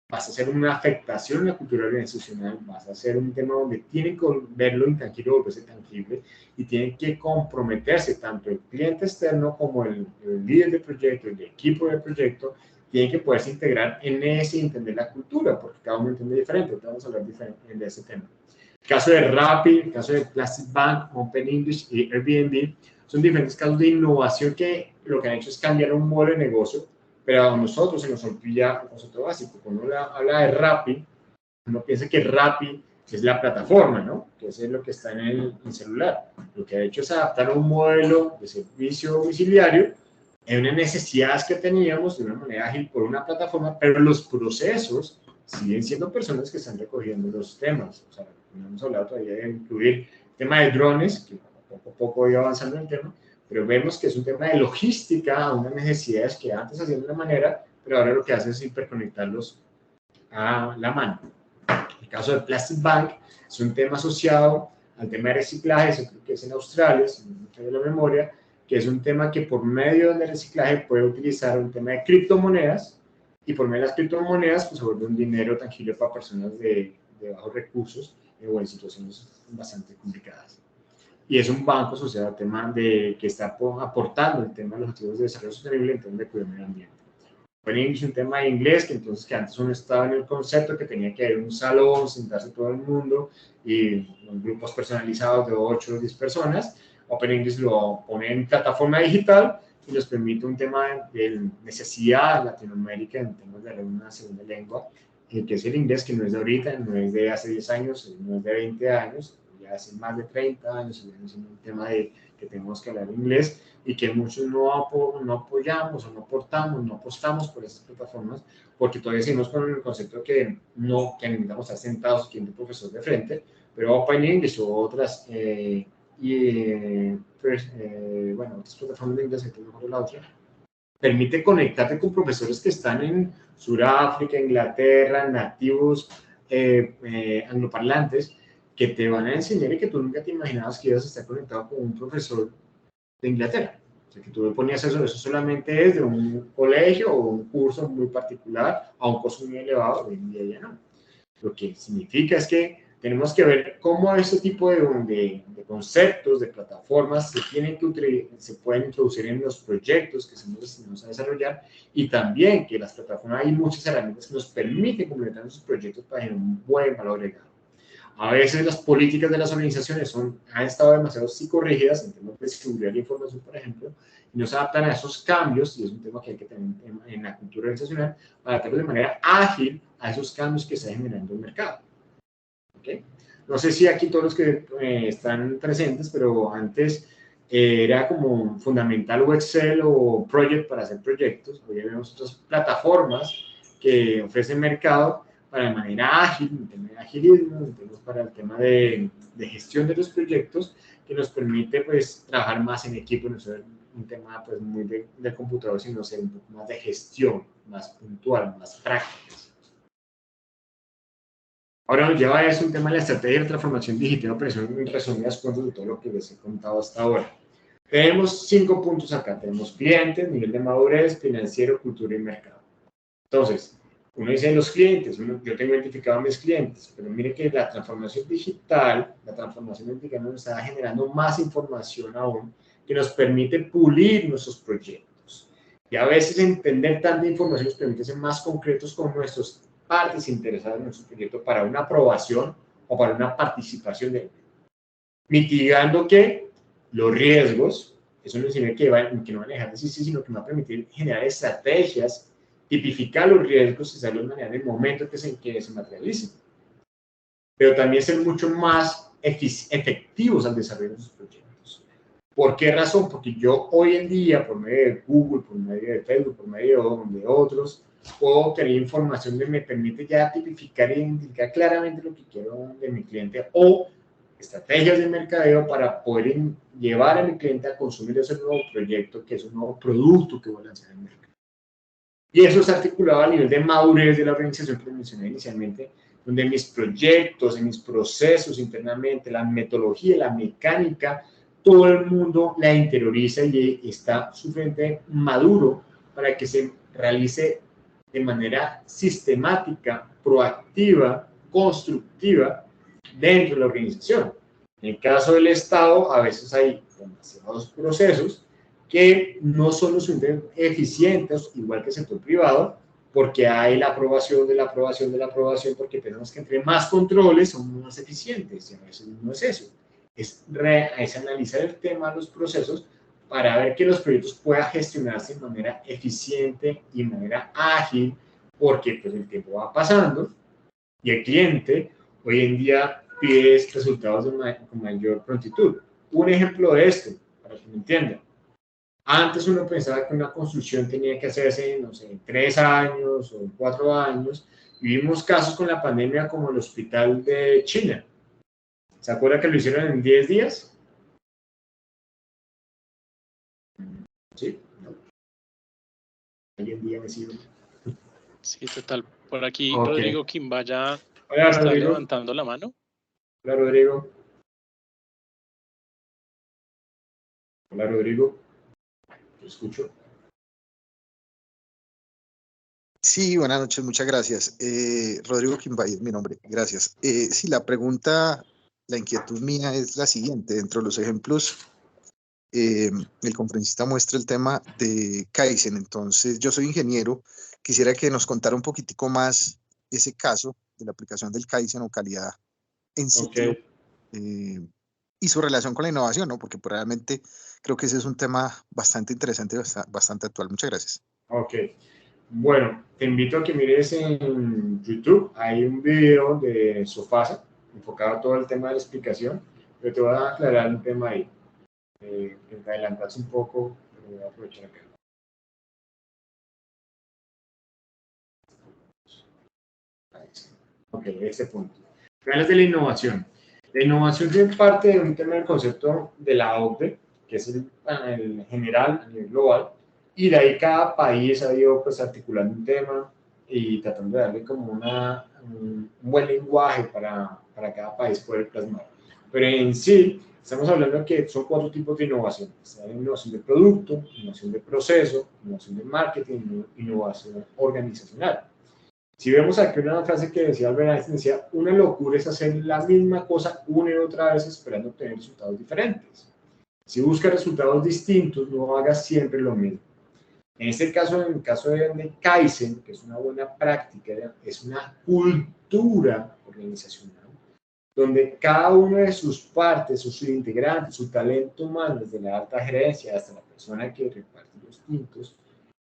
Vas a hacer una afectación en la cultura organizacional, vas a hacer un tema donde tienen que ver lo intangible volverse tangible y tienen que comprometerse tanto el cliente externo como el líder del proyecto, el equipo del proyecto, tienen que poderse integrar en ese y entender la cultura, porque cada uno entiende diferente. Vamos a hablar de ese tema. El caso de Rappi, el caso de Plastic Bank, Open English y Airbnb son diferentes casos de innovación que lo que han hecho es cambiar un modelo de negocio, pero a nosotros se nos olvida el concepto básico. Cuando uno habla de Rappi, uno piensa que Rappi es la plataforma, ¿no? Que es lo que está en el celular. Lo que ha hecho es adaptar un modelo de servicio domiciliario en unas necesidades que teníamos de una manera ágil por una plataforma, pero los procesos siguen siendo personas que están recogiendo los temas. O sea, no hemos hablado todavía de incluir el tema de drones, que poco a poco iba avanzando en el tema, pero vemos que es un tema de logística, unas necesidades que antes hacían de una manera, pero ahora lo que hace es hiperconectarlos a la mano. El caso de Plastic Bank es un tema asociado al tema de reciclaje, eso creo que es en Australia, si no me falla la memoria, que es un tema que por medio del reciclaje puede utilizar un tema de criptomonedas, y por medio de las criptomonedas pues se vuelve un dinero tangible para personas de bajos recursos o en situaciones bastante complicadas. Y es un banco asociado al tema que está aportando el tema de los objetivos de desarrollo sostenible en términos de cuidado del medio ambiente. Open English, un tema de inglés, que antes uno estaba en el concepto que tenía que haber un salón, sentarse todo el mundo y grupos personalizados de 8 o 10 personas. Open English lo pone en plataforma digital y les permite un tema de necesidad de Latinoamérica en temas de una segunda lengua, que es el inglés, que no es de ahorita, no es de hace 10 años, no es de 20 años, ya hace más de 30 años, es un tema de que tenemos que hablar inglés y que muchos no apoyamos o no aportamos, no apostamos por esas plataformas, porque todavía seguimos con el concepto que necesitamos estar sentados aquí en el profesor de frente, pero Open English o otras, otras plataformas de inglés, que mejor la otra, permite conectarte con profesores que están en Sudáfrica, Inglaterra, nativos angloparlantes, que te van a enseñar y que tú nunca te imaginabas que ibas a estar conectado con un profesor de Inglaterra. O sea, que tú ponías eso solamente es de un colegio o un curso muy particular a un costo muy elevado, hoy en día ya no. Lo que significa es que tenemos que ver cómo este tipo de conceptos, de plataformas se pueden introducir en los proyectos que estamos destinados a desarrollar, y también que las plataformas, hay muchas herramientas que nos permiten complementar nuestros proyectos para tener un buen valor agregado. A veces las políticas de las organizaciones han estado demasiado psicorrígidas en temas de seguridad de la información, por ejemplo, y no se adaptan a esos cambios, y es un tema que hay que tener en la cultura organizacional, para adaptarlos de manera ágil a esos cambios que está generando el mercado. ¿Okay? No sé si aquí todos los que están presentes, pero antes era como fundamental o Excel o Project para hacer proyectos. Hoy vemos otras plataformas que ofrecen mercado para de manera ágil, un tema de agilismo, para el tema de gestión de los proyectos, que nos permite pues trabajar más en equipo, no ser un tema pues muy de computador, sino ser un poco más de gestión, más puntual, más práctica. Ahora nos lleva a eso un tema de la estrategia de transformación digital, operación en resumidas cuentas de todo lo que les he contado hasta ahora. Tenemos 5 puntos acá. Tenemos clientes, nivel de madurez, financiero, cultura y mercado. Entonces, uno dice los clientes, yo tengo identificado a mis clientes, pero mire que la transformación digital nos está generando más información aún que nos permite pulir nuestros proyectos. Y a veces entender tanta información nos permite ser más concretos con nuestros partes interesadas en nuestro proyecto para una aprobación o para una participación de él. Mitigando que los riesgos, eso no significa que no van a dejar de existir, sino que me va a permitir generar estrategias, tipificar los riesgos y saberlos manejar en el momento que se materialicen. Pero también ser mucho más efectivos al desarrollo de sus proyectos. ¿Por qué razón? Porque yo hoy en día, por medio de Google, por medio de Facebook, por medio de otros, puedo obtener información que me permite ya tipificar e identificar claramente lo que quiero de mi cliente, o estrategias de mercadeo para poder llevar a mi cliente a consumir ese nuevo proyecto, que es un nuevo producto que voy a lanzar en el mercado. Y eso es articulado a nivel de madurez de la organización que mencioné inicialmente, donde mis proyectos, en mis procesos internamente, la metodología, la mecánica, todo el mundo la interioriza y está suficientemente maduro para que se realice de manera sistemática, proactiva, constructiva dentro de la organización. En el caso del Estado, a veces hay demasiados procesos que no son lo suficientemente eficientes, igual que el sector privado, porque hay la aprobación de la aprobación de la aprobación, porque tenemos que entre más controles son más eficientes, y a veces no es eso. Es analizar el tema de los procesos para ver que los proyectos puedan gestionarse de manera eficiente y de manera ágil, porque pues, el tiempo va pasando y el cliente hoy en día pide resultados con mayor prontitud. Un ejemplo de esto, para que me entiendan. Antes uno pensaba que una construcción tenía que hacerse, no sé, en 3 años o en 4 años. Y vimos casos con la pandemia como el hospital de China. ¿Se acuerda que lo hicieron en 10 días? Sí, no. Hoy en día me sirve. Sí, total. Por aquí Okay. Rodrigo Quimbaya Hola, está Rodrigo. levantando la mano. Hola, Rodrigo. Hola, Rodrigo. Te escucho. Sí, buenas noches, muchas gracias. Rodrigo Quimbay es mi nombre, gracias. Sí, la pregunta, la inquietud mía es la siguiente. Dentro de los ejemplos, el conferencista muestra el tema de Kaizen. Entonces, yo soy ingeniero, quisiera que nos contara un poquitico más ese caso de la aplicación del Kaizen o calidad en sitio, y su relación con la innovación, ¿no? Porque realmente creo que ese es un tema bastante interesante, bastante actual. Muchas gracias. Ok. Bueno, te invito a que mires en YouTube. Hay un video de Sofasa enfocado a todo el tema de la explicación, pero te voy a aclarar un tema ahí. Que te adelantas un poco, pero voy a aprovechar acá. Ok, este punto. Hablas de la innovación. La innovación tiene parte de un tema del concepto de la OCDE, que es el general a nivel global, y de ahí cada país ha ido pues articulando un tema y tratando de darle como un buen lenguaje para para cada país poder plasmar. Pero en sí, estamos hablando de que son 4 tipos de innovación. Está la innovación de producto, innovación de proceso, innovación de marketing, innovación organizacional. Si vemos aquí una frase que decía Albert Einstein, decía, una locura es hacer la misma cosa una y otra vez esperando obtener resultados diferentes. Si buscas resultados distintos, no hagas siempre lo mismo. En este caso, en el caso de Kaizen, que es una buena práctica, es una cultura organizacional, donde cada una de sus partes, sus integrantes, su talento humano, desde la alta gerencia hasta la persona que reparte los tintos,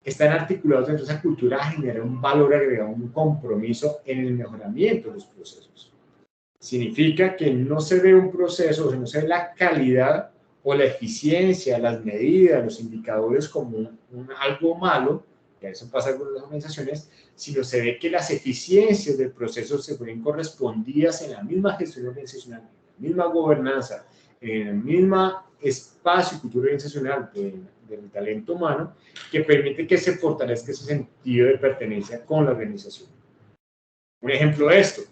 están articulados dentro de esa cultura a generar un valor agregado, un compromiso en el mejoramiento de los procesos. Significa que no se ve un proceso, o sea, no se ve la calidad o la eficiencia, las medidas, los indicadores como algo malo, que a eso pasa con las organizaciones, sino se ve que las eficiencias del proceso se ven correspondidas en la misma gestión organizacional, en la misma gobernanza, en el mismo espacio y cultura organizacional del talento humano, que permite que se fortalezca ese sentido de pertenencia con la organización. Un ejemplo de esto,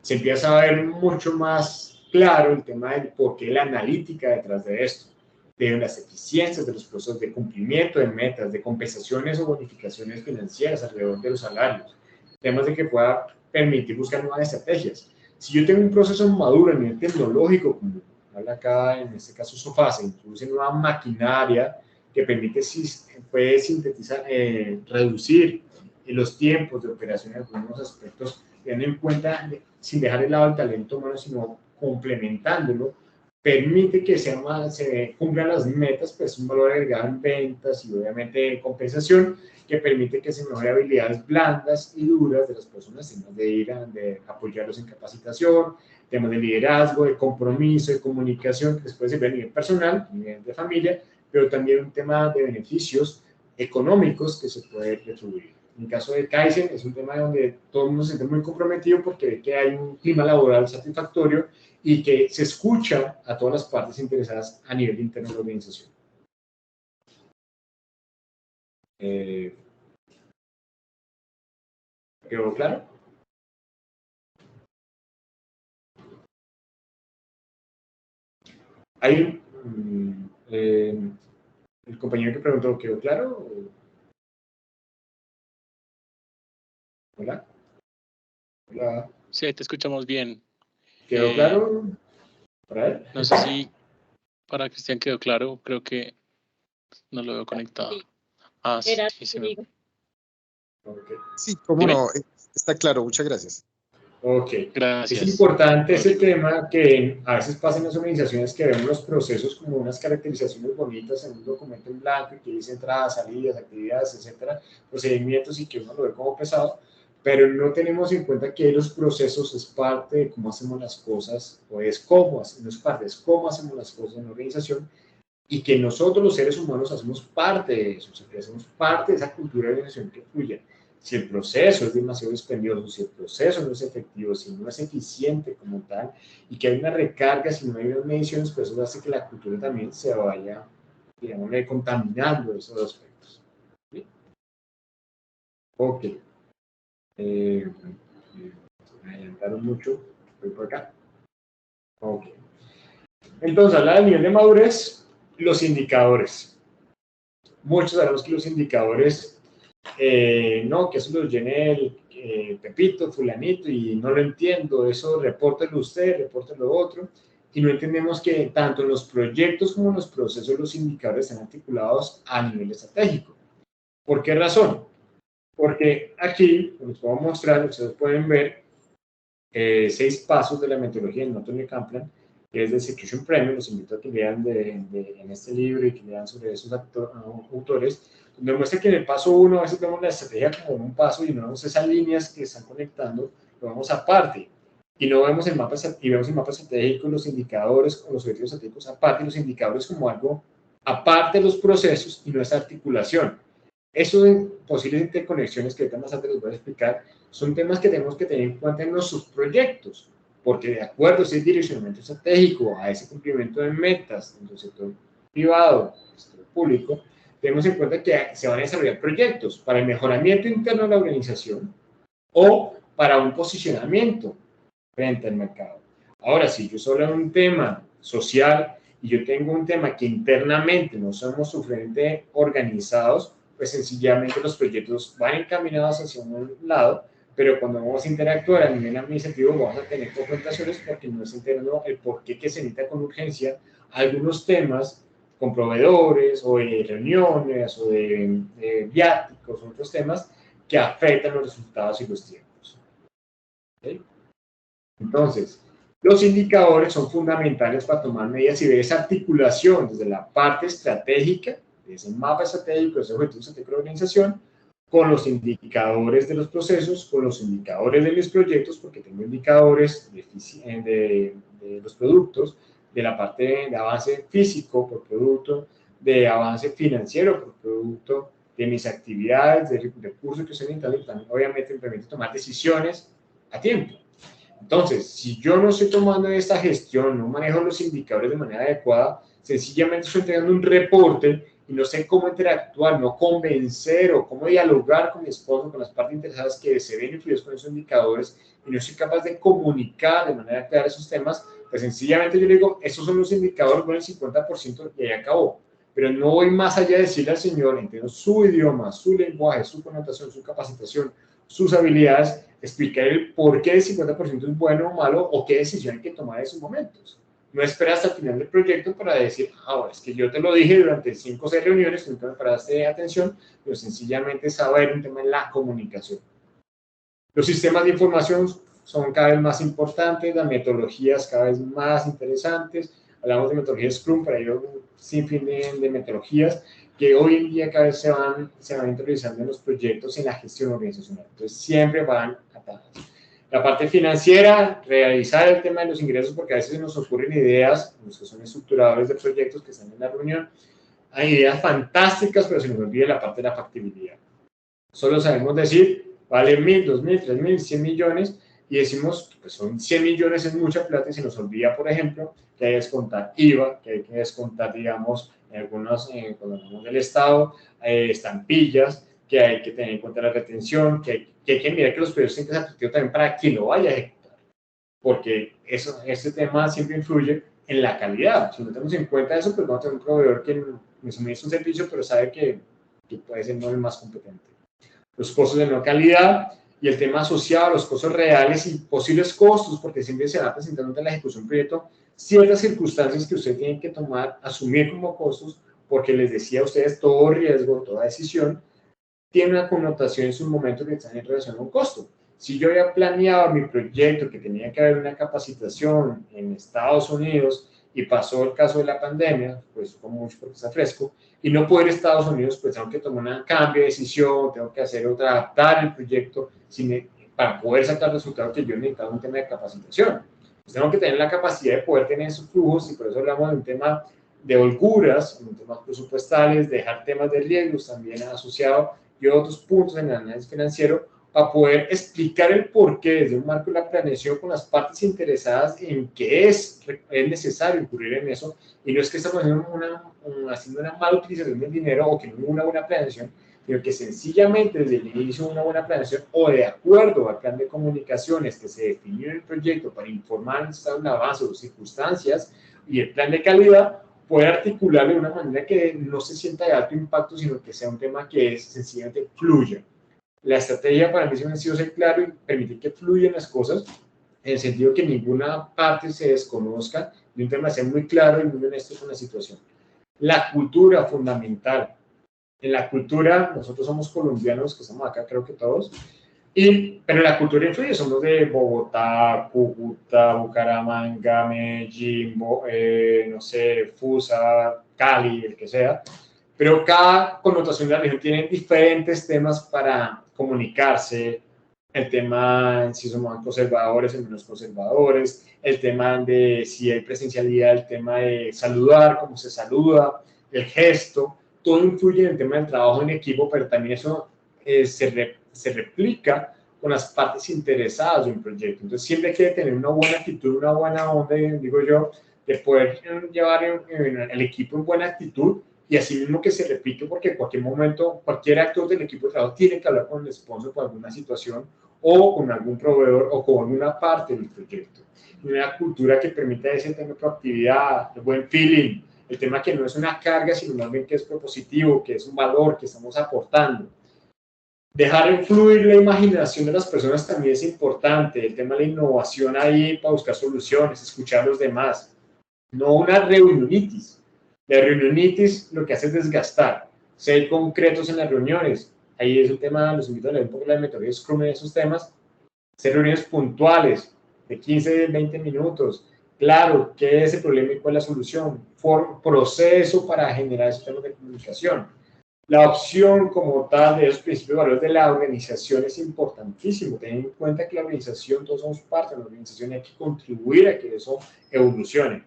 se empieza a ver mucho más claro el tema del por qué la analítica detrás de esto, de las eficiencias de los procesos de cumplimiento de metas, de compensaciones o bonificaciones financieras alrededor de los salarios, temas de que pueda permitir buscar nuevas estrategias. Si yo tengo un proceso maduro a nivel tecnológico, como habla acá, en este caso Sofá, se introduce nueva maquinaria que puede sintetizar, reducir los tiempos de operación en algunos aspectos, teniendo en cuenta, sin dejar de lado el talento humano, sino complementándolo, permite que se cumplan las metas, pues un valor agregado en ventas y obviamente en compensación, que permite que se mejoren habilidades blandas y duras de las personas, temas de apoyarlos en capacitación, temas de liderazgo, de compromiso, de comunicación, que les puede servir a nivel personal, a nivel de familia, pero también un tema de beneficios económicos que se puede retribuir. En el caso de Kaizen es un tema donde todo el mundo se siente muy comprometido porque ve que hay un clima laboral satisfactorio y que se escucha a todas las partes interesadas a nivel interno de la organización. ¿Quedó claro? Hay el compañero que preguntó, ¿quedó claro? ¿Hola? Hola. Sí, te escuchamos bien. ¿Quedó claro para él? No sé si para Cristian quedó claro, creo que no lo veo conectado. Sí. Ah, sí, Era sí, conmigo. Okay. Sí, cómo Dime. no, está claro, muchas gracias. Ok, Gracias. es importante ese Rodrigo. tema que a veces pasa en las organizaciones que vemos los procesos como unas caracterizaciones bonitas en un documento en blanco y que dice entradas, salidas, actividades, etcétera, procedimientos y que uno lo ve como pesado, pero no tenemos en cuenta que los procesos es parte de cómo hacemos las cosas, o es cómo, no es parte, es cómo hacemos las cosas en la organización y que nosotros los seres humanos hacemos parte de eso, o sea, que hacemos parte de esa cultura de organización que fluye. Si el proceso es demasiado dispendioso, si el proceso no es efectivo, si no es eficiente como tal, y que hay una recarga, si no hay unas mediciones, pues eso hace que la cultura también se vaya, digamos, contaminando esos aspectos. ¿Sí? Ok. Me adelantaron mucho, voy por acá. Ok. Entonces, habla del nivel de madurez, los indicadores. Muchos sabemos que los indicadores no, que eso lo llene el Pepito, fulanito, y no lo entiendo, eso repórtelo usted, repórtelo otro, y no entendemos que tanto en los proyectos como en los procesos los indicadores están articulados a nivel estratégico. ¿Por qué razón? Porque aquí, les puedo mostrar, ustedes pueden ver 6 pasos de la metodología de Norton y Kaplan, que es de Execution Premium, los invito a que lean en este libro y que lean sobre esos autores, donde muestra que en el paso 1 a veces vemos la estrategia como un paso y no vemos esas líneas que están conectando, lo vemos aparte. Y no vemos el mapa, y vemos el mapa estratégico, los indicadores con los objetivos estratégicos aparte, y los indicadores como algo aparte de los procesos y no esa articulación. Eso de posibles interconexiones que ahorita más adelante les voy a explicar, son temas que tenemos que tener en cuenta en nuestros proyectos, porque de acuerdo a ese direccionamiento estratégico, a ese cumplimiento de metas en el sector privado, en el sector público, tenemos en cuenta que se van a desarrollar proyectos para el mejoramiento interno de la organización o para un posicionamiento frente al mercado. Ahora, si yo solo en un tema social y yo tengo un tema que internamente no somos suficientemente organizados, pues sencillamente los proyectos van encaminados hacia un lado, pero cuando vamos a interactuar a nivel administrativo vamos a tener confrontaciones porque no se entendiendo el por qué que se necesita con urgencia algunos temas con proveedores o de reuniones o de viáticos o otros temas que afectan los resultados y los tiempos. ¿Okay? Entonces, los indicadores son fundamentales para tomar medidas y ver esa articulación desde la parte estratégica, de ese mapa estratégico, de ese objetivo estratégico de la organización, con los indicadores de los procesos, con los indicadores de mis proyectos, porque tengo indicadores de los productos, de la parte de avance físico por producto, de avance financiero por producto, de mis actividades, de recursos que se necesitan, y también obviamente me permite tomar decisiones a tiempo. Entonces, si yo no estoy tomando esta gestión, no manejo los indicadores de manera adecuada, sencillamente estoy entregando un reporte y no sé cómo interactuar, no convencer o cómo dialogar con mi esposo, con las partes interesadas que se ven influidos con esos indicadores y no soy capaz de comunicar de manera clara esos temas, pues sencillamente yo le digo, esos son los indicadores, bueno, el 50% y ahí acabó. Pero no voy más allá de decirle al señor, entiendo su idioma, su lenguaje, su connotación, su capacitación, sus habilidades, explicar el por qué el 50% es bueno o malo o qué decisión hay que tomar en esos momentos. No esperar hasta el final del proyecto para decir, es que yo te lo dije durante 5 o 6 reuniones, tú no me paraste atención, pero sencillamente saber un tema en la comunicación. Los sistemas de información son cada vez más importantes, las metodologías cada vez más interesantes. Hablamos de metodologías Scrum, pero hay un sinfín de metodologías que hoy en día cada vez se van introduciendo en los proyectos en la gestión organizacional. Entonces, siempre van atadas. La parte financiera, realizar el tema de los ingresos, porque a veces nos ocurren ideas, los que son estructuradores de proyectos que están en la reunión, hay ideas fantásticas, pero se nos olvida la parte de la factibilidad. Solo sabemos decir, vale 1.000, 2.000, 3.000, 100 millones, y decimos que son 100 millones es mucha plata, y se nos olvida, por ejemplo, que hay que descontar IVA, que hay que descontar, digamos, en algunos, cuando hablamos del Estado, estampillas, que hay que tener en cuenta la retención, que hay que mirar que los proyectos tienen que ser atractivos también para quien lo vaya a ejecutar, porque este tema siempre influye en la calidad. Si no tenemos en cuenta eso, pues vamos a tener un proveedor que me suministra un servicio, pero sabe que puede ser no el más competente. Los costos de no calidad y el tema asociado a los costos reales y posibles costos, porque siempre se va presentando en la ejecución del proyecto ciertas circunstancias que usted tiene que tomar, asumir como costos, porque les decía a ustedes, todo riesgo, toda decisión, tiene una connotación en su momento que está en relación a un costo. Si yo había planeado mi proyecto que tenía que haber una capacitación en Estados Unidos y pasó el caso de la pandemia, pues como mucho porque está fresco, y no puedo ir a Estados Unidos, pues tengo que tomar un cambio de decisión, tengo que hacer adaptar el proyecto para poder sacar el resultado que yo necesitaba, un tema de capacitación. Pues tengo que tener la capacidad de poder tener esos flujos, y por eso hablamos de un tema de holguras, en temas presupuestales, dejar temas de riesgos también asociados y otros puntos en el análisis financiero para poder explicar el porqué desde un marco de la planeación con las partes interesadas en que es necesario incurrir en eso, y no es que estamos haciendo una mala utilización del dinero o que no hubo una buena planeación, sino que sencillamente desde el inicio una buena planeación o de acuerdo al plan de comunicaciones que se definió en el proyecto para informar el estado de avance o circunstancias y el plan de calidad, poder articularlo de una manera que no se sienta de alto impacto, sino que sea un tema que sencillamente fluya. La estrategia para mí siempre ha sido ser claro y permitir que fluyan las cosas, en el sentido que ninguna parte se desconozca, y un tema sea muy claro y muy honesto con la situación. La cultura fundamental. En la cultura, nosotros somos colombianos, que estamos acá, creo que todos, pero la cultura influye, somos de Bogotá, Cúcuta, Bucaramanga, Medellín, no sé, Fusa, Cali, el que sea, pero cada connotación de la región tiene diferentes temas para comunicarse, el tema si somos más conservadores o menos conservadores, el tema de si hay presencialidad, el tema de saludar, cómo se saluda, el gesto, todo influye en el tema del trabajo en equipo, pero también eso se replica con las partes interesadas de un proyecto. Entonces siempre hay que tener una buena actitud, una buena onda, digo yo, de poder llevar el equipo en buena actitud, y así mismo que se replique, porque en cualquier momento cualquier actor del equipo de trabajo tiene que hablar con el sponsor por alguna situación o con algún proveedor o con alguna parte del proyecto. una cultura que permita ese tema de proactividad, de buen feeling, el tema que no es una carga, sino más bien que es propositivo, que es un valor que estamos aportando. Dejar fluir la imaginación de las personas también es importante, el tema de la innovación ahí para buscar soluciones, escuchar a los demás, no una reunionitis. La reunionitis lo que hace es desgastar, ser concretos en las reuniones, ahí es un tema, los invito a leer un poco la metodología Scrum en esos temas, ser reuniones puntuales, de 15, 20 minutos, claro, qué es el problema y cuál es la solución, proceso para generar esos temas de comunicación. La opción como tal de esos principios y valores de la organización es importantísimo. Ten en cuenta que la organización, todos somos parte de la organización y hay que contribuir a que eso evolucione.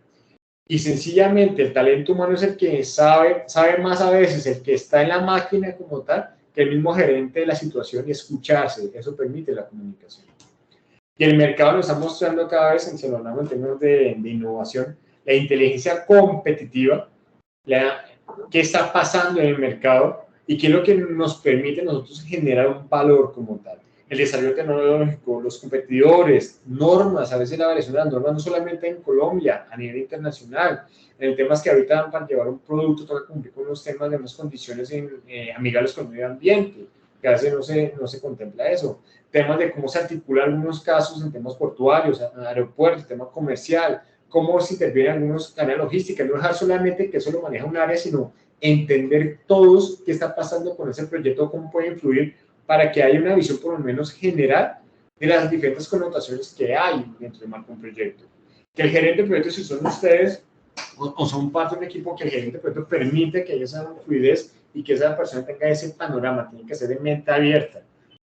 Y sencillamente el talento humano es el que sabe más a veces, el que está en la máquina como tal, que el mismo gerente de la situación y escucharse. Eso permite la comunicación. Y el mercado nos está mostrando cada vez, si lo hablamos en términos de innovación, la inteligencia competitiva, qué está pasando en el mercado y qué es lo que nos permite a nosotros generar un valor como tal. El desarrollo tecnológico, los competidores, normas, a veces la variación de las normas no solamente en Colombia, a nivel internacional. En el tema es que ahorita para llevar un producto toca cumplir con unos temas de unas condiciones amigables con el medio ambiente, que a veces no se contempla eso. Temas de cómo se articulan algunos casos en temas portuarios, aeropuertos, tema comercial, cómo se interviene en algunos canales logísticos, no dejar solamente que eso lo maneja un área, sino entender todos qué está pasando con ese proyecto, cómo puede influir para que haya una visión por lo menos general de las diferentes connotaciones que hay dentro del marco de un proyecto. Que el gerente de proyecto, si son ustedes o son parte de un equipo, que el gerente de proyecto permite que haya esa fluidez y que esa persona tenga ese panorama, tiene que ser de mente abierta.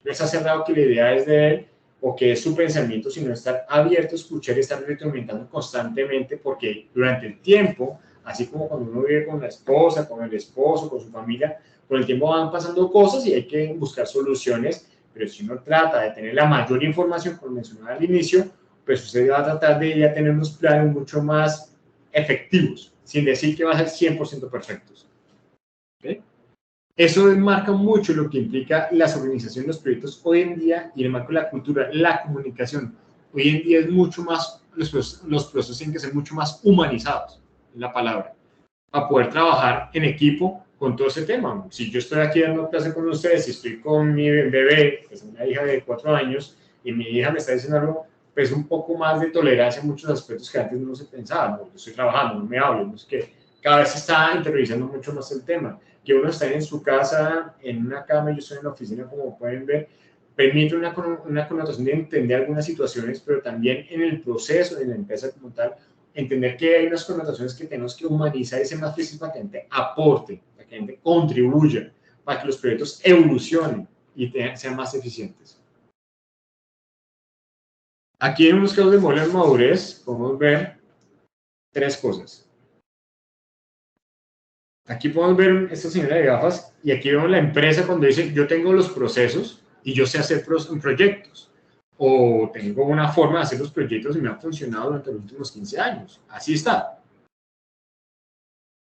No es cerrado que la idea es de él o que es su pensamiento, sino estar abierto a escuchar y estar retroalimentando constantemente, porque durante el tiempo, así como cuando uno vive con la esposa, con el esposo, con su familia, con el tiempo van pasando cosas y hay que buscar soluciones, pero si uno trata de tener la mayor información, como mencionaba al inicio, pues usted va a tratar de ya tener unos planes mucho más efectivos, sin decir que va a ser 100% perfectos. ¿Okay? Eso marca mucho lo que implica las organizaciones, los proyectos hoy en día y el marco de la cultura, la comunicación. Hoy en día es mucho más, los procesos tienen que ser mucho más humanizados, es la palabra, para poder trabajar en equipo con todo ese tema. Si yo estoy aquí dando clase con ustedes, si estoy con mi bebé, que es una hija de 4 años, y mi hija me está diciendo algo, pues un poco más de tolerancia en muchos aspectos que antes no se pensaba. No, yo estoy trabajando, no me hablo, no es que cada vez se está interiorizando mucho más el tema. Que uno está en su casa, en una cama, yo estoy en la oficina, como pueden ver, permite una connotación de entender algunas situaciones, pero también en el proceso de la empresa como tal, entender que hay unas connotaciones que tenemos que humanizar y ser más flexibles para que la gente aporte, para que la gente contribuya, para que los proyectos evolucionen y sean más eficientes. Aquí en unos casos de modelos de madurez podemos ver 3 cosas. Aquí podemos ver esta señora de gafas y aquí vemos la empresa cuando dice yo tengo los procesos y yo sé hacer proyectos o tengo una forma de hacer los proyectos y me ha funcionado durante los últimos 15 años. Así está.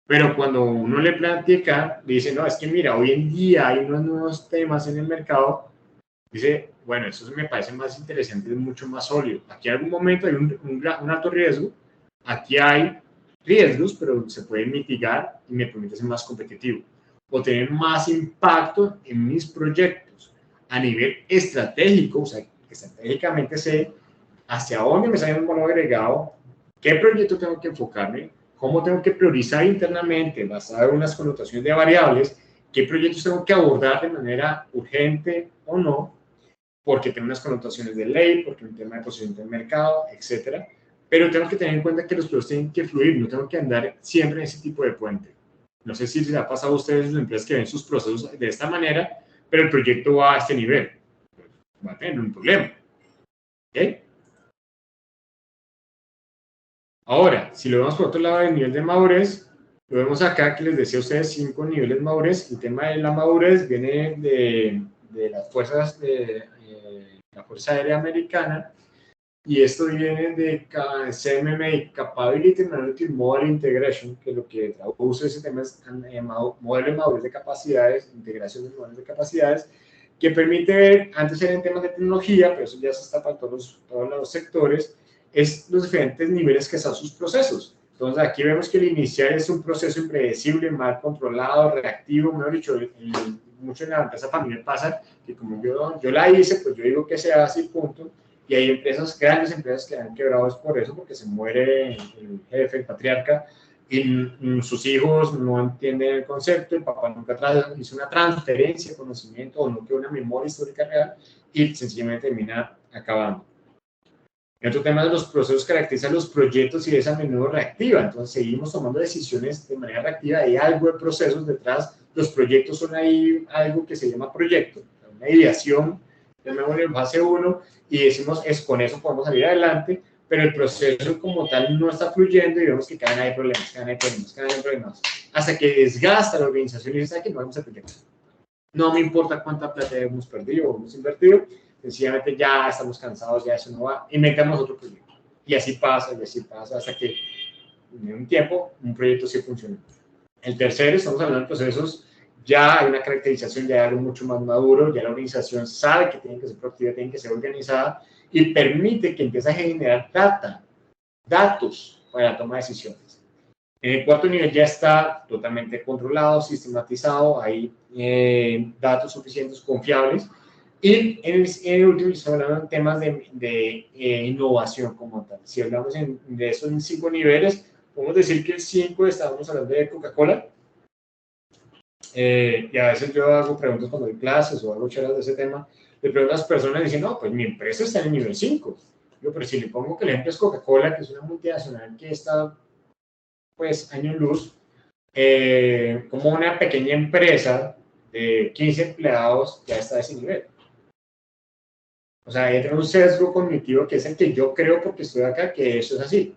Pero cuando uno le platica, dice, no, es que mira, hoy en día hay unos nuevos temas en el mercado, dice, bueno, eso me parece más interesante, es mucho más sólido. Aquí en algún momento hay un alto riesgo, aquí hay riesgos, pero se pueden mitigar y me permite ser más competitivo o tener más impacto en mis proyectos a nivel estratégico, o sea, estratégicamente sé hacia dónde me sale un valor agregado, qué proyecto tengo que enfocarme, cómo tengo que priorizar internamente, basado en unas connotaciones de variables, qué proyectos tengo que abordar de manera urgente o no, porque tengo unas connotaciones de ley, porque hay un tema de posicionamiento del mercado, etcétera. Pero tengo que tener en cuenta que los proyectos tienen que fluir, no tengo que andar siempre en ese tipo de puente. No sé si les ha pasado a ustedes en las empresas que ven sus procesos de esta manera, pero el proyecto va a este nivel. Va a tener un problema. ¿Okay? Ahora, si lo vemos por otro lado del nivel de madurez, lo vemos acá que les decía a ustedes 5 niveles de madurez. El tema de la madurez viene de las fuerzas de la Fuerza Aérea Americana, y esto viene de CMMI, Capability Management Model Integration, que lo que traduce ese tema es modelo de madurez de capacidades, integración de modelos de capacidades, que permite ver, antes eran temas de tecnología, pero eso ya se está para todos los sectores, es los diferentes niveles que están sus procesos. Entonces, aquí vemos que el inicial es un proceso impredecible, mal controlado, reactivo, mejor dicho, mucho en la empresa familiar pasa que como yo la hice, pues yo digo que se hace y punto. Y hay empresas, grandes empresas que han quebrado es por eso, porque se muere el jefe, el patriarca, y sus hijos no entienden el concepto, el papá nunca hizo una transferencia de conocimiento o no quedó una memoria histórica real y sencillamente termina acabando. Y otro tema de los procesos caracteriza los proyectos y es a menudo reactiva, entonces seguimos tomando decisiones de manera reactiva, hay algo de procesos detrás, los proyectos son ahí algo que se llama proyecto, una ideación, llamémosle en fase 1, y decimos, con eso podemos salir adelante, pero el proceso como tal no está fluyendo y vemos que cada vez hay problemas, cada vez hay problemas, hasta que desgasta la organización y dice, ¿sabes qué? No vamos a proyectar. No me importa cuánta plata hemos perdido o hemos invertido, sencillamente ya estamos cansados, ya eso no va, inventamos otro proyecto. Y así pasa, hasta que en un tiempo un proyecto sí funciona. El tercero, estamos hablando de procesos, ya hay una caracterización, ya hay algo mucho más maduro, ya la organización sabe que tiene que ser proactiva, tiene que ser organizada y permite que empiece a generar datos para la toma de decisiones. En el cuarto nivel ya está totalmente controlado, sistematizado, hay datos suficientes, confiables. Y en el último estamos hablando de temas de innovación como tal. Si hablamos de esos 5 niveles, podemos decir que el 5 estábamos hablando de Coca-Cola. Y a veces yo hago preguntas cuando doy clases o hago charlas de ese tema. Le pregunto a las personas y dicen, no, pues mi empresa está en el nivel 5. Yo, pero si le pongo que el ejemplo es Coca-Cola, que es una multinacional que está, pues, año luz, como una pequeña empresa de 15 empleados ya está a ese nivel. O sea, entra un sesgo cognitivo que es el que yo creo porque estoy acá, que eso es así.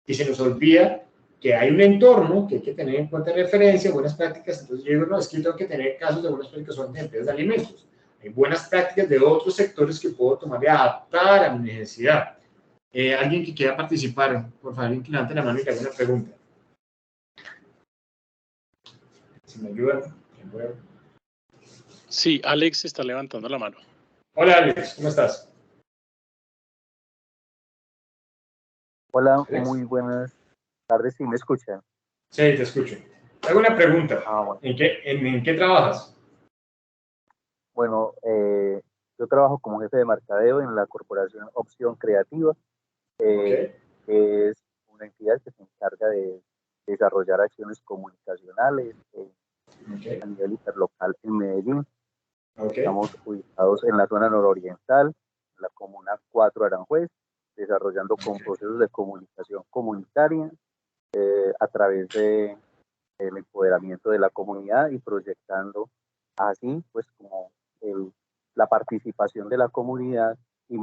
Y se nos olvida que hay un entorno que hay que tener en cuenta referencia, buenas prácticas. Entonces yo digo, no, es que yo tengo que tener casos de buenas prácticas solamente de empresas de alimentos. Hay buenas prácticas de otros sectores que puedo tomar y adaptar a mi necesidad. Alguien que quiera participar, por favor, alguien que levante la mano y que haga una pregunta. Si me ayudan. Sí, Alex está levantando la mano. Hola, Alex, ¿cómo estás? Hola, Alex. muy buenas tardes, ¿sí me escuchan? Sí, te escucho. Te hago una pregunta. Bueno. ¿En qué trabajas? Bueno, yo trabajo como jefe de mercadeo en la corporación Opción Creativa, que es una entidad que se encarga de desarrollar acciones comunicacionales a nivel interlocal en Medellín. Estamos ubicados en la zona nororiental, en la comuna 4 Aranjuez, desarrollando con procesos de comunicación comunitaria a través del empoderamiento de la comunidad y proyectando así pues como la participación de la comunidad y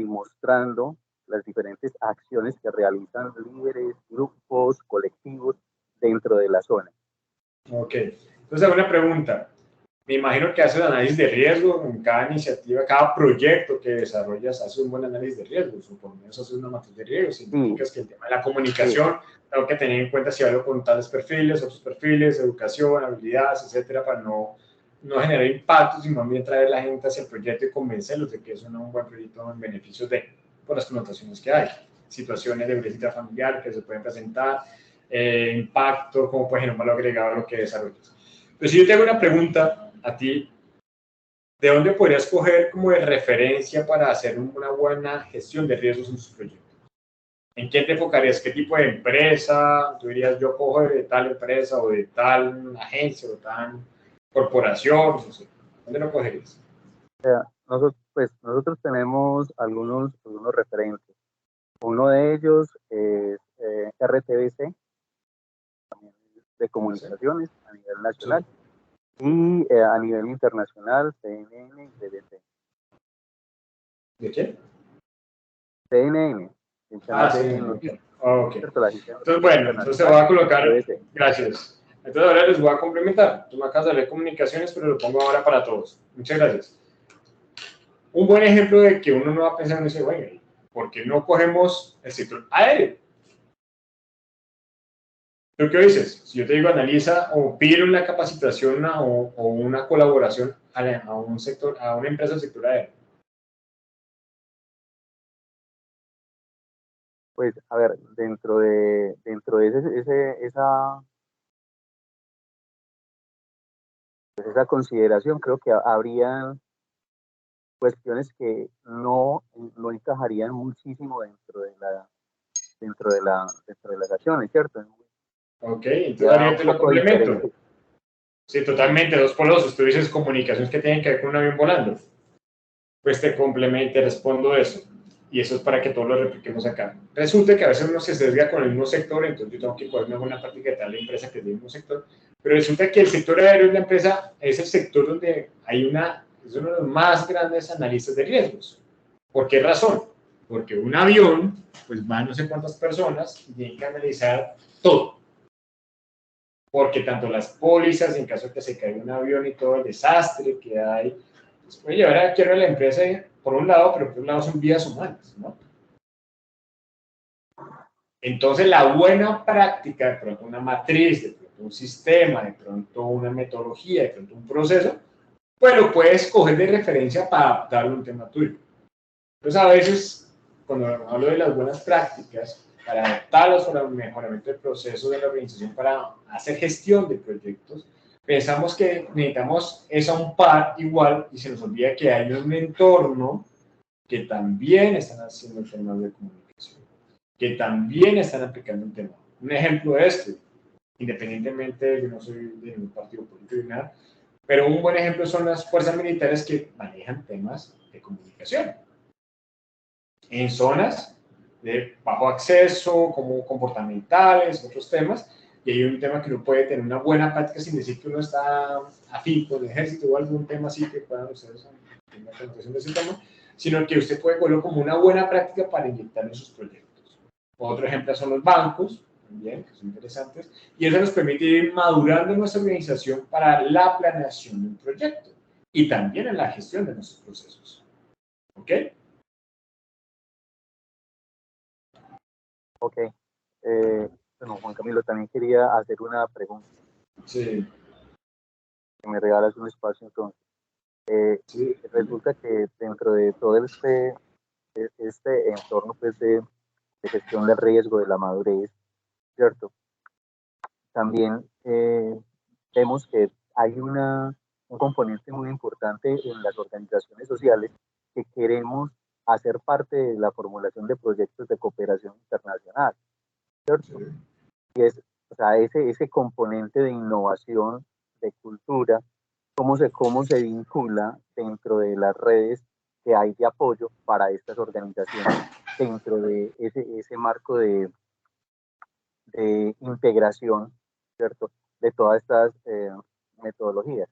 mostrando las diferentes acciones que realizan líderes, grupos, colectivos dentro de la zona. Ok, entonces hago una pregunta. Me imagino que haces análisis de riesgo en cada iniciativa, cada proyecto que desarrollas, haces un buen análisis de riesgo, por lo menos haces una matriz de riesgo, significa que el tema de la comunicación, tengo que tener en cuenta si hablo con tales perfiles, otros perfiles, educación, habilidades, etcétera, para no generar impactos, sino también traer a la gente hacia el proyecto y convencerlos de que es un buen proyecto en beneficio por las connotaciones que hay, situaciones de violencia familiar que se pueden presentar, impacto, cómo puede generar un valor agregado a lo que desarrollas. Pero si yo te hago una pregunta a ti, ¿de dónde podrías coger como de referencia para hacer una buena gestión de riesgos en tus proyectos? ¿En qué te enfocarías? ¿Qué tipo de empresa? ¿Tú dirías, yo cojo de tal empresa o de tal agencia o tal corporación? No sé. ¿Dónde lo cogerías? Nosotros tenemos algunos referentes. Uno de ellos es RTBC, de comunicaciones a nivel nacional, y a nivel internacional, CNN y BBC. ¿De qué? CNN. CNN. Ok. Entonces, bueno, entonces voy a colocar, gracias. Entonces ahora les voy a complementar. Tú me acabas de leer comunicaciones, pero lo pongo ahora para todos. Muchas gracias. Un buen ejemplo de que uno no va a pensar en ese, bueno, ¿por qué no cogemos el sector aéreo? ¿Tú qué dices? Si yo te digo analiza o pide una capacitación o una colaboración a un sector, a una empresa del sector aéreo. Pues, a ver, dentro de esa consideración, creo que habría cuestiones que no encajarían muchísimo dentro de las acciones, ¿cierto? Ok, entonces Ya ahorita un lo poco complemento. diferente. Sí, totalmente, dos polos. Tú dices comunicaciones que tienen que ver con un avión volando. Pues te complemento, te respondo eso. Y eso es para que todos lo repliquemos acá. Resulta que a veces uno se sesga con el mismo sector, entonces yo tengo que coger una buena práctica de tal empresa que es del mismo sector, pero resulta que el sector aéreo de la empresa es el sector donde es uno de los más grandes analistas de riesgos. ¿Por qué razón? Porque un avión, pues va no sé cuántas personas y tienen que analizar todo. Porque tanto las pólizas, en caso de que se caiga un avión y todo el desastre que hay, pues puede llevar a quiebra la empresa por un lado, pero por un lado son vidas humanas, ¿no? Entonces, la buena práctica, de pronto una matriz, de pronto un sistema, de pronto una metodología, de pronto un proceso, pues lo puedes coger de referencia para adaptarlo a un tema tuyo. Entonces, a veces, cuando hablo de las buenas prácticas, para adaptarlos para el mejoramiento del proceso de la organización, para hacer gestión de proyectos, pensamos que necesitamos eso a un par igual y se nos olvida que hay un entorno que también están haciendo temas de comunicación, que también están aplicando un tema. Un ejemplo de esto, independientemente, yo no soy de ningún partido político ni nada, pero un buen ejemplo son las fuerzas militares que manejan temas de comunicación en zonas de bajo acceso, como comportamentales, otros temas, y hay un tema que uno puede tener una buena práctica sin decir que uno está afín con el ejército o algún tema así que puedan ustedes tener una connotación de ese tema, sino que usted puede ponerlo como una buena práctica para inyectar en sus proyectos. Otro ejemplo son los bancos, también, que son interesantes, y eso nos permite ir madurando nuestra organización para la planeación de un proyecto y también en la gestión de nuestros procesos. ¿Ok? Ok. Bueno, Juan Camilo, también quería hacer una pregunta. Sí. Que me regalas un espacio entonces. Sí. Resulta que dentro de todo este entorno pues, de gestión del riesgo, de la madurez, ¿cierto? También vemos que hay un componente muy importante en las organizaciones sociales que queremos hacer parte de la formulación de proyectos de cooperación internacional, ¿cierto? Y es, o sea, ese componente de innovación, de cultura, cómo se vincula dentro de las redes que hay de apoyo para estas organizaciones, dentro de ese marco de integración, ¿cierto? De todas estas metodologías.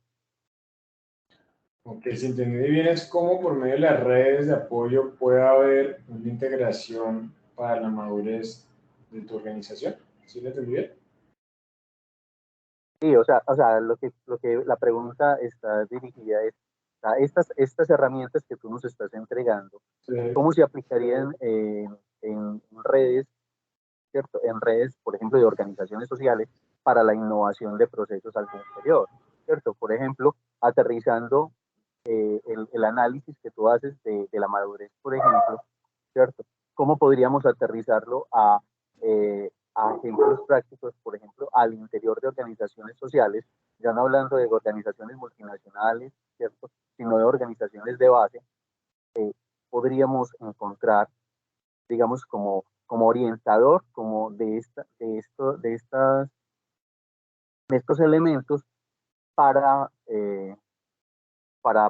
Ok, si entendí bien, es cómo por medio de las redes de apoyo puede haber una integración para la madurez de tu organización. ¿Sí lo entendí bien? Sí, o sea, lo que la pregunta está dirigida es, o sea, estas herramientas que tú nos estás entregando, Sí. ¿cómo se aplicarían en redes, ¿cierto? En redes, por ejemplo, de organizaciones sociales para la innovación de procesos al interior, ¿cierto? Por ejemplo, aterrizando el análisis que tú haces de la madurez, por ejemplo, ¿cierto? ¿Cómo podríamos aterrizarlo a ejemplos prácticos, por ejemplo, al interior de organizaciones sociales, ya no hablando de organizaciones multinacionales, ¿cierto? Sino de organizaciones de base, podríamos encontrar, digamos, como orientador, como de estos elementos para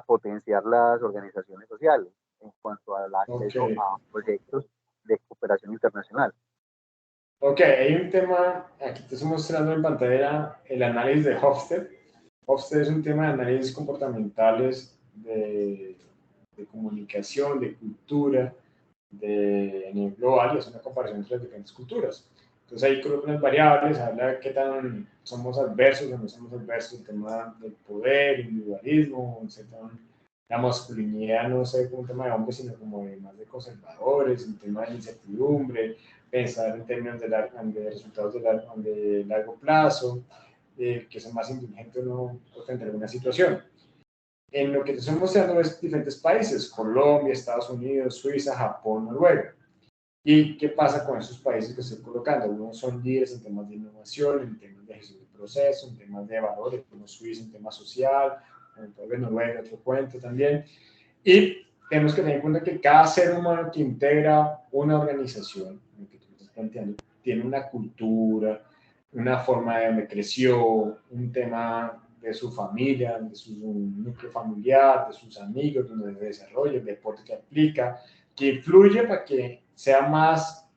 potenciar las organizaciones sociales en cuanto al acceso a proyectos de cooperación internacional. Ok, hay un tema, aquí te estoy mostrando en pantalla el análisis de Hofstede. Hofstede es un tema de análisis comportamentales de comunicación, de cultura, a nivel global, y es una comparación entre las diferentes culturas. Entonces ahí coloca unas variables, habla de qué tan somos adversos o no somos adversos, el tema del poder, individualismo, etc. La masculinidad no sé como un tema de hombres, sino como de más de conservadores, un tema de incertidumbre, pensar en términos de resultados de largo plazo, que son más indulgentes o no frente a alguna situación. En lo que te estoy mostrando es diferentes países, Colombia, Estados Unidos, Suiza, Japón, Noruega. ¿Y qué pasa con esos países que estoy colocando? Unos son líderes en temas de innovación, en temas de gestión de procesos, en temas de valores, como Suiza en tema social, tal vez Noruega, otro cuento también. Y tenemos que tener en cuenta que cada ser humano que integra una organización, lo que tú estás planteando, tiene una cultura, una forma de donde creció, un tema de su familia, de su núcleo familiar, de sus amigos, donde se desarrolla, el deporte que aplica, que influye para que sea más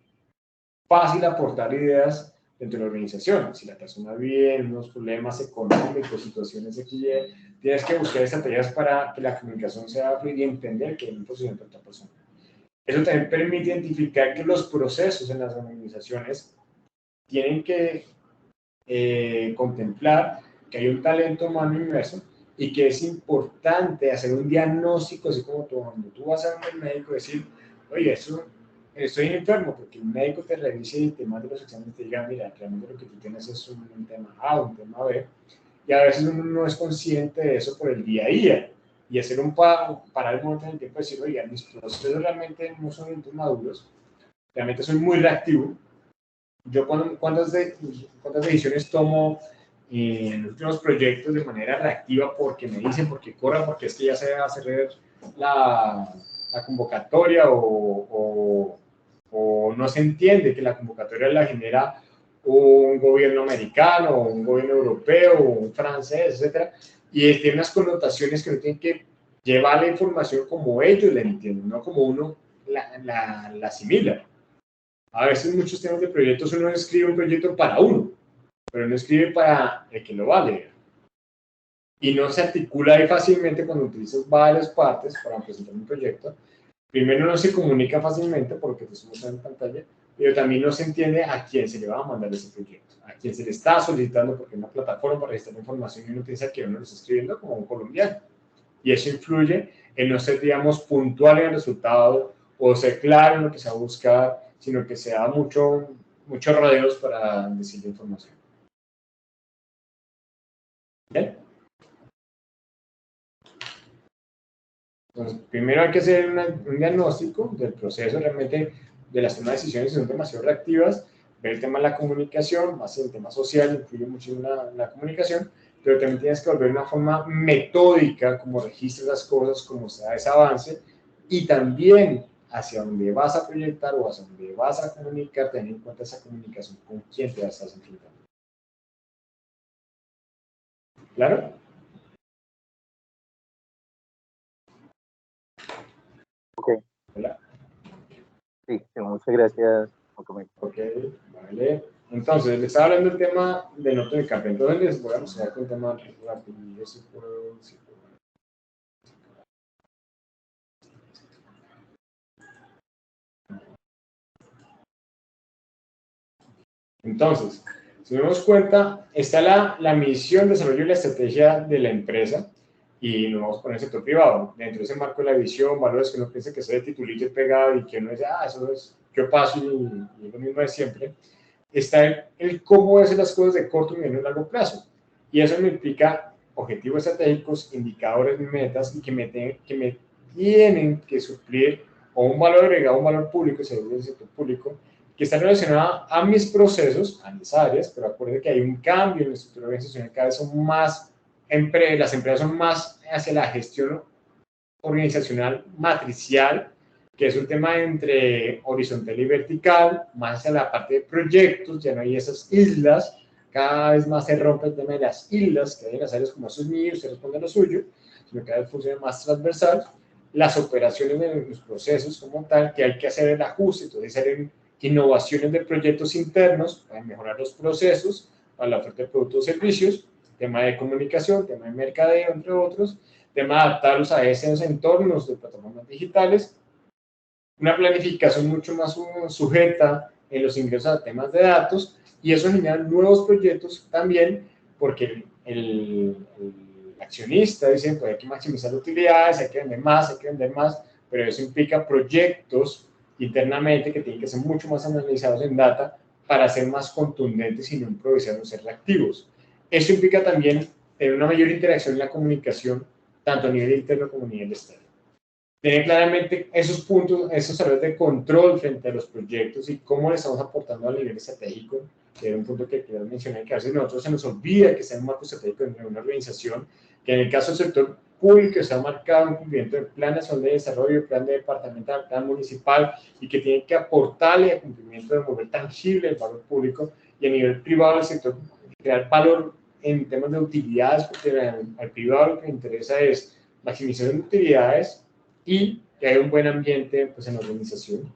fácil aportar ideas dentro de la organización. Si la persona vive en unos problemas económicos, situaciones de cliente, tienes que buscar estrategias para que la comunicación sea fluida y entender que hay un procedimiento de otra persona. Eso también permite identificar que los procesos en las organizaciones tienen que contemplar que hay un talento humano inmerso y que es importante hacer un diagnóstico, así como cuando tú vas a un médico y decir, oye, estoy enfermo, porque un médico te revise y te manda los exámenes y te diga, mira, realmente lo que tú tienes es un tema A, un tema B, y a veces uno no es consciente de eso por el día a día, y hacer un parar el momento en el tiempo y decir, oiga, mis procesos realmente no son maduros, realmente soy muy reactivo. Yo cuántas decisiones tomo en los últimos proyectos de manera reactiva porque me dicen, porque corra, porque es que ya se va a hacer la convocatoria o no se entiende que la convocatoria la genera un gobierno americano o un gobierno europeo o un francés, etcétera, y tiene unas connotaciones que uno tiene que llevar la información como ellos la entienden, no como uno la asimila. A veces muchos temas de proyectos uno escribe un proyecto para uno, pero no escribe para el que lo va a leer. Y no se articula ahí fácilmente cuando utilizas varias partes para presentar un proyecto. Primero no se comunica fácilmente porque te estamos en pantalla, pero también no se entiende a quién se le va a mandar ese proyecto, a quién se le está solicitando, porque es una plataforma para registrar información y uno piensa que uno lo está escribiendo como un colombiano. Y eso influye en no ser, digamos, puntual en el resultado o ser claro en lo que se va a buscar, sino que se da muchos rodeos para decir la información. ¿Bien? Entonces, primero hay que hacer un diagnóstico del proceso realmente de las tomas de decisiones que son demasiado reactivas, ver el tema de la comunicación, más el tema social, influye muchísimo la comunicación, pero también tienes que volver de una forma metódica, como registras las cosas, como se da ese avance, y también hacia dónde vas a proyectar o hacia dónde vas a comunicar, tener en cuenta esa comunicación con quién te estás enfrentando. ¿Claro? Ok. Hola. Sí, muchas gracias por comentar. Ok, vale. Entonces, les estaba hablando del tema de noto de café. Entonces, les voy a mostrar con el tema rápido. Si puedo. Entonces, si nos damos cuenta, está la misión, desarrollo y la estrategia de la empresa y nos vamos a poner el sector privado. Dentro de ese marco de la visión, valores que uno piensa que sea de titulito y pegado y que uno dice, eso es, yo paso y lo mismo de siempre. Está el cómo hacer las cosas de corto, mediano y largo plazo. Y eso me implica objetivos estratégicos, indicadores, metas y que me tienen que suplir o un valor agregado, un valor público, según el sector público, que está relacionado a mis procesos, a mis áreas, pero acuérdense que hay un cambio en la estructura organizacional, cada vez son más, las empresas son más hacia la gestión organizacional matricial, que es un tema entre horizontal y vertical, más hacia la parte de proyectos, ya no hay esas islas, cada vez más se rompe el tema de las islas, que hay en las áreas como eso es mío, usted responde a lo suyo, sino que cada vez funciona más transversal, las operaciones de los procesos como tal, que hay que hacer el ajuste, entonces hacer innovaciones de proyectos internos para mejorar los procesos, para la oferta de productos y servicios, tema de comunicación, tema de mercadeo, entre otros, tema de adaptarlos a esos entornos de plataformas digitales, una planificación mucho más sujeta en los ingresos a temas de datos, y eso genera nuevos proyectos también, porque el accionista dice, pues hay que maximizar utilidades, hay que vender más, pero eso implica proyectos internamente que tienen que ser mucho más analizados en data para ser más contundentes y no improvisar o ser reactivos. Eso implica también tener una mayor interacción en la comunicación, tanto a nivel interno como a nivel externo. tener claramente esos puntos, esos tareas de control frente a los proyectos y cómo le estamos aportando al nivel estratégico, que era un punto que quería mencionar, que a veces nosotros se nos olvida que está en un marco estratégico de una organización, que en el caso del sector público está marcado un cumplimiento de plan nacional de desarrollo, plan de departamental, plan municipal, y que tiene que aportarle al cumplimiento de mover tangible el valor público, y a nivel privado del sector crear valor en temas de utilidades, porque al privado lo que le interesa es maximización de utilidades y que haya un buen ambiente pues, en la organización.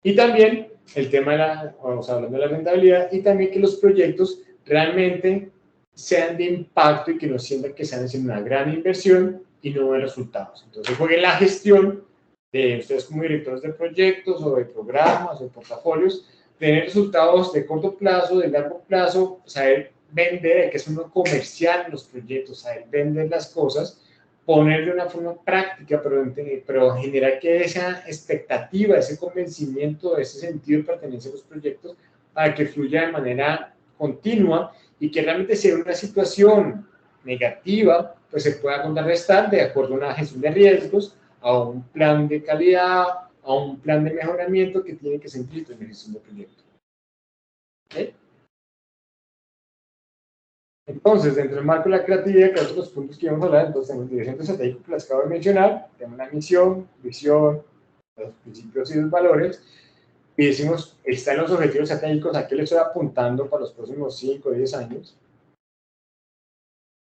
Y también el tema de vamos hablando de la rentabilidad, y también que los proyectos realmente sean de impacto y que no sientan que están haciendo una gran inversión y no ven resultados. Entonces, jueguen la gestión de ustedes como directores de proyectos o de programas o de portafolios, tener resultados de corto plazo, de largo plazo, saber vender, que es uno comercial en los proyectos, saber vender las cosas, poner de una forma práctica, pero generar que esa expectativa, ese convencimiento, ese sentido de pertenencia a los proyectos, para que fluya de manera continua y que realmente sea una situación negativa, pues se pueda contrarrestar de acuerdo a una gestión de riesgos, a un plan de calidad, a un plan de mejoramiento que tiene que ser inscrito en la gestión de proyecto. ¿Okay? Entonces, dentro del marco de la creatividad, que son los puntos que íbamos a hablar, entonces tenemos el dirección estratégico que les acabo de mencionar, tenemos la misión, visión, los principios y los valores, y decimos, están los objetivos estratégicos, ¿a qué le estoy apuntando para los próximos 5 o 10 años?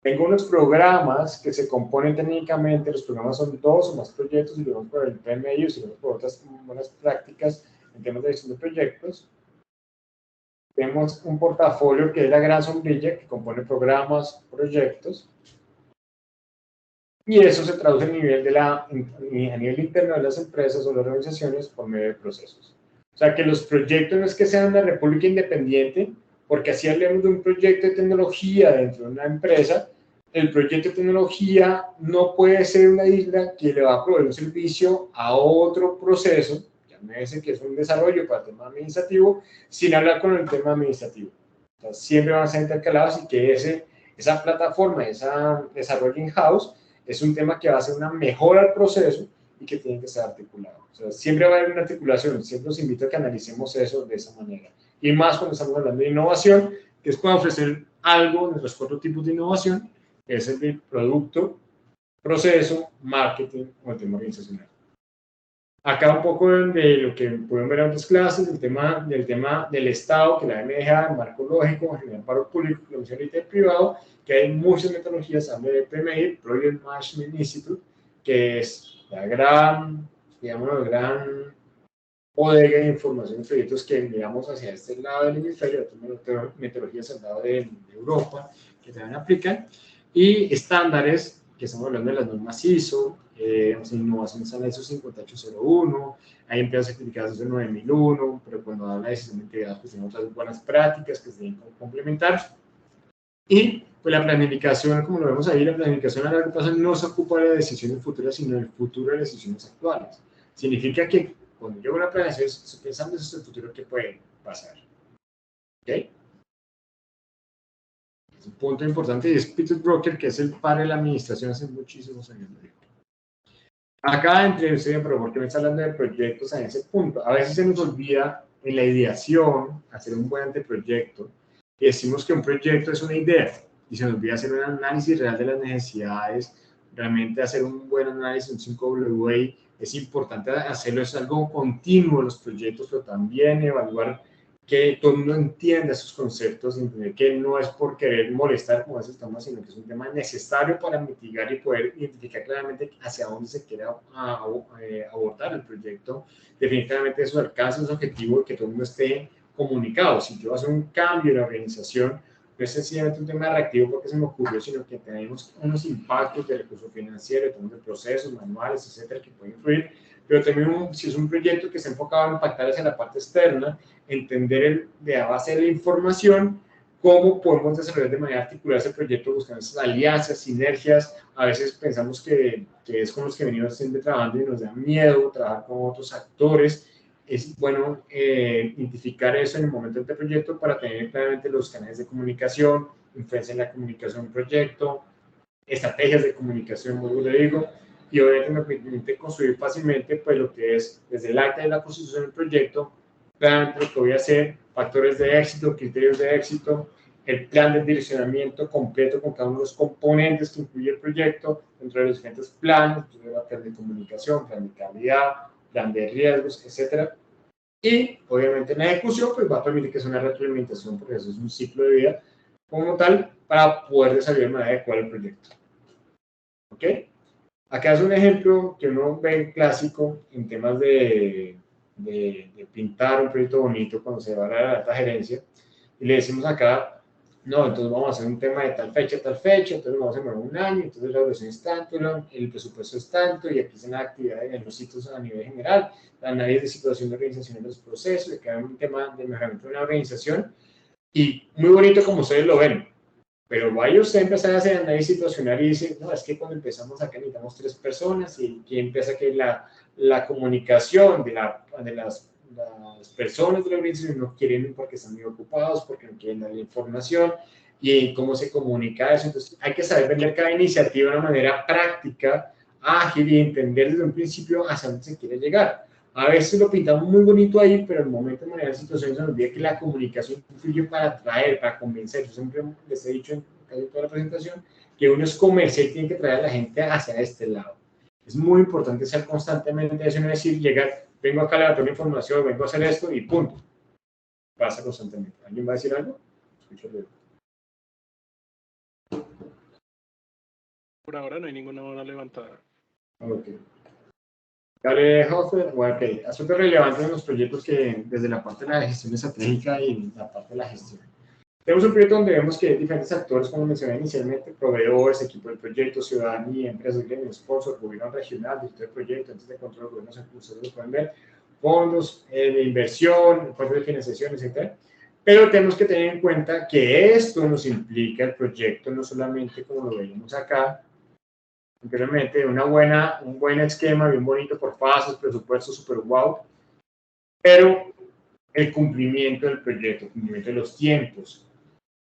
Tengo unos programas que se componen técnicamente, los programas son 2 o más proyectos, y luego por el PMI, y luego por otras buenas prácticas en temas de gestión de proyectos. Tenemos un portafolio que es la gran sombrilla, que compone programas, proyectos, y eso se traduce a nivel interno de las empresas o las organizaciones por medio de procesos. O sea, que los proyectos no es que sean una república independiente, porque así hablemos de un proyecto de tecnología dentro de una empresa, el proyecto de tecnología no puede ser una isla que le va a proveer un servicio a otro proceso, llámese que es un desarrollo para el tema administrativo, sin hablar con el tema administrativo. O sea, siempre van a ser intercalados y que esa plataforma, ese desarrollo in-house, es un tema que va a ser una mejora al proceso y que tiene que ser articulado. O sea, siempre va a haber una articulación, siempre os invito a que analicemos eso de esa manera. Y más cuando estamos hablando de innovación, que es para ofrecer algo de los 4 tipos de innovación, que es el de producto, proceso, marketing o el tema organizacional. Acá un poco de lo que pueden ver en otras clases, del tema del Estado, que la MDA, el marco lógico, general paro público, producción y privado, que hay muchas metodologías, habla de PMI, Project Management Institute, que es la gran bodega de información y proyectos que miramos hacia este lado del hemisferio, otras metodologías al lado de Europa, que también aplican, y estándares, que estamos hablando de las normas ISO, innovación está en ISO 5801, hay empresas certificadas en 9001, pero cuando habla de sistema integrado, pues tenemos otras buenas prácticas que se tienen que complementar. Y pues la planificación, como lo vemos ahí, la planificación a largo plazo no se ocupa de decisiones futuras, sino del futuro de decisiones actuales. Significa que cuando yo hago una planeación, estoy pensando en el futuro que puede pasar. ¿Ok? Es un punto importante, y es Peter Drucker, que es el padre de la administración hace muchísimos años. Acá entre ustedes, pero ¿por qué me está hablando de proyectos en ese punto? A veces se nos olvida en la ideación hacer un buen anteproyecto y decimos que un proyecto es una idea y se nos olvida hacer un análisis real de las necesidades, realmente hacer un buen análisis, un 5W, es importante hacerlo, es algo continuo los proyectos, pero también evaluar que todo el mundo entienda esos conceptos, entender que no es por querer molestar como veces estamos, sino que es un tema necesario para mitigar y poder identificar claramente hacia dónde se quiere abordar el proyecto, definitivamente esos alcances, esos objetivos, que todo el mundo esté comunicado. Si yo hago un cambio en la organización, no es sencillamente un tema reactivo porque se me ocurrió, sino que tenemos unos impactos de recursos financieros, de procesos, manuales, etcétera, que pueden influir, pero también si es un proyecto que está enfocado a impactar hacia la parte externa, entender de a base de la información cómo podemos desarrollar de manera articulada ese proyecto, buscando esas alianzas, sinergias. A veces pensamos que es con los que venimos siempre trabajando y nos da miedo trabajar con otros actores. Es bueno identificar eso en el momento del proyecto para tener claramente los canales de comunicación, influencia en la comunicación del proyecto, estrategias de comunicación, como le digo, y obviamente me permite construir fácilmente pues lo que es desde el acta de la constitución del proyecto, plan, lo que voy a hacer, factores de éxito, criterios de éxito, el plan de direccionamiento completo con cada uno de los componentes que incluye el proyecto, dentro de los diferentes planes, plan de comunicación, plan de calidad, plan de riesgos, etcétera. Y obviamente en la ejecución pues va a permitir que sea una retroalimentación, porque eso es un ciclo de vida como tal, para poder desarrollar de manera adecuada el proyecto. ¿Ok? Acá es un ejemplo que uno ve clásico en temas de pintar un proyecto bonito cuando se va a la alta gerencia, y le decimos acá, no, entonces vamos a hacer un tema de tal fecha, entonces vamos a demorar un año, entonces la duración es tanto, el presupuesto es tanto, y aquí se la actividad en los sitios a nivel general, la análisis de situación de organización de los procesos, de cada un tema de mejoramiento de una organización, y muy bonito como ustedes lo ven, pero vaya usted a empezar a hacer análisis situacional y dice, no, es que cuando empezamos acá necesitamos 3 personas, y aquí empieza que la comunicación de las personas de la organización no quieren porque están muy ocupados, porque no quieren dar la información, y cómo se comunica eso. Entonces hay que saber vender cada iniciativa de una manera práctica, ágil, y entender desde un principio hacia dónde se quiere llegar. A veces lo pintamos muy bonito ahí, pero en el momento de manejar situaciones se nos olvida que la comunicación influye para atraer, para convencer. Yo siempre les he dicho en casi toda la presentación que uno es comercial y tiene que traer a la gente hacia este lado. Es muy importante ser constantemente eso, no decir, llegar, vengo acá a levantar una información, vengo a hacer esto y punto. Pasa constantemente. ¿Alguien va a decir algo? Escúchalo. Por ahora no hay ninguna mano levantada. Ok. Gary Hofer, ok, asuntos relevantes en los proyectos que desde la parte de la gestión estratégica y la parte de la gestión. Tenemos un proyecto donde vemos que diferentes actores, como mencioné inicialmente, proveedores, equipo del proyecto, ciudadanía, empresas, gremios, sponsor, gobierno regional, director del proyecto, entes de control, gobiernos, ustedes lo pueden ver, fondos de inversión, fondos de financiación, etc. Pero tenemos que tener en cuenta que esto nos implica el proyecto, no solamente como lo veíamos acá, anteriormente, un buen esquema, bien bonito por fases, presupuesto super wow, pero el cumplimiento del proyecto, el cumplimiento de los tiempos.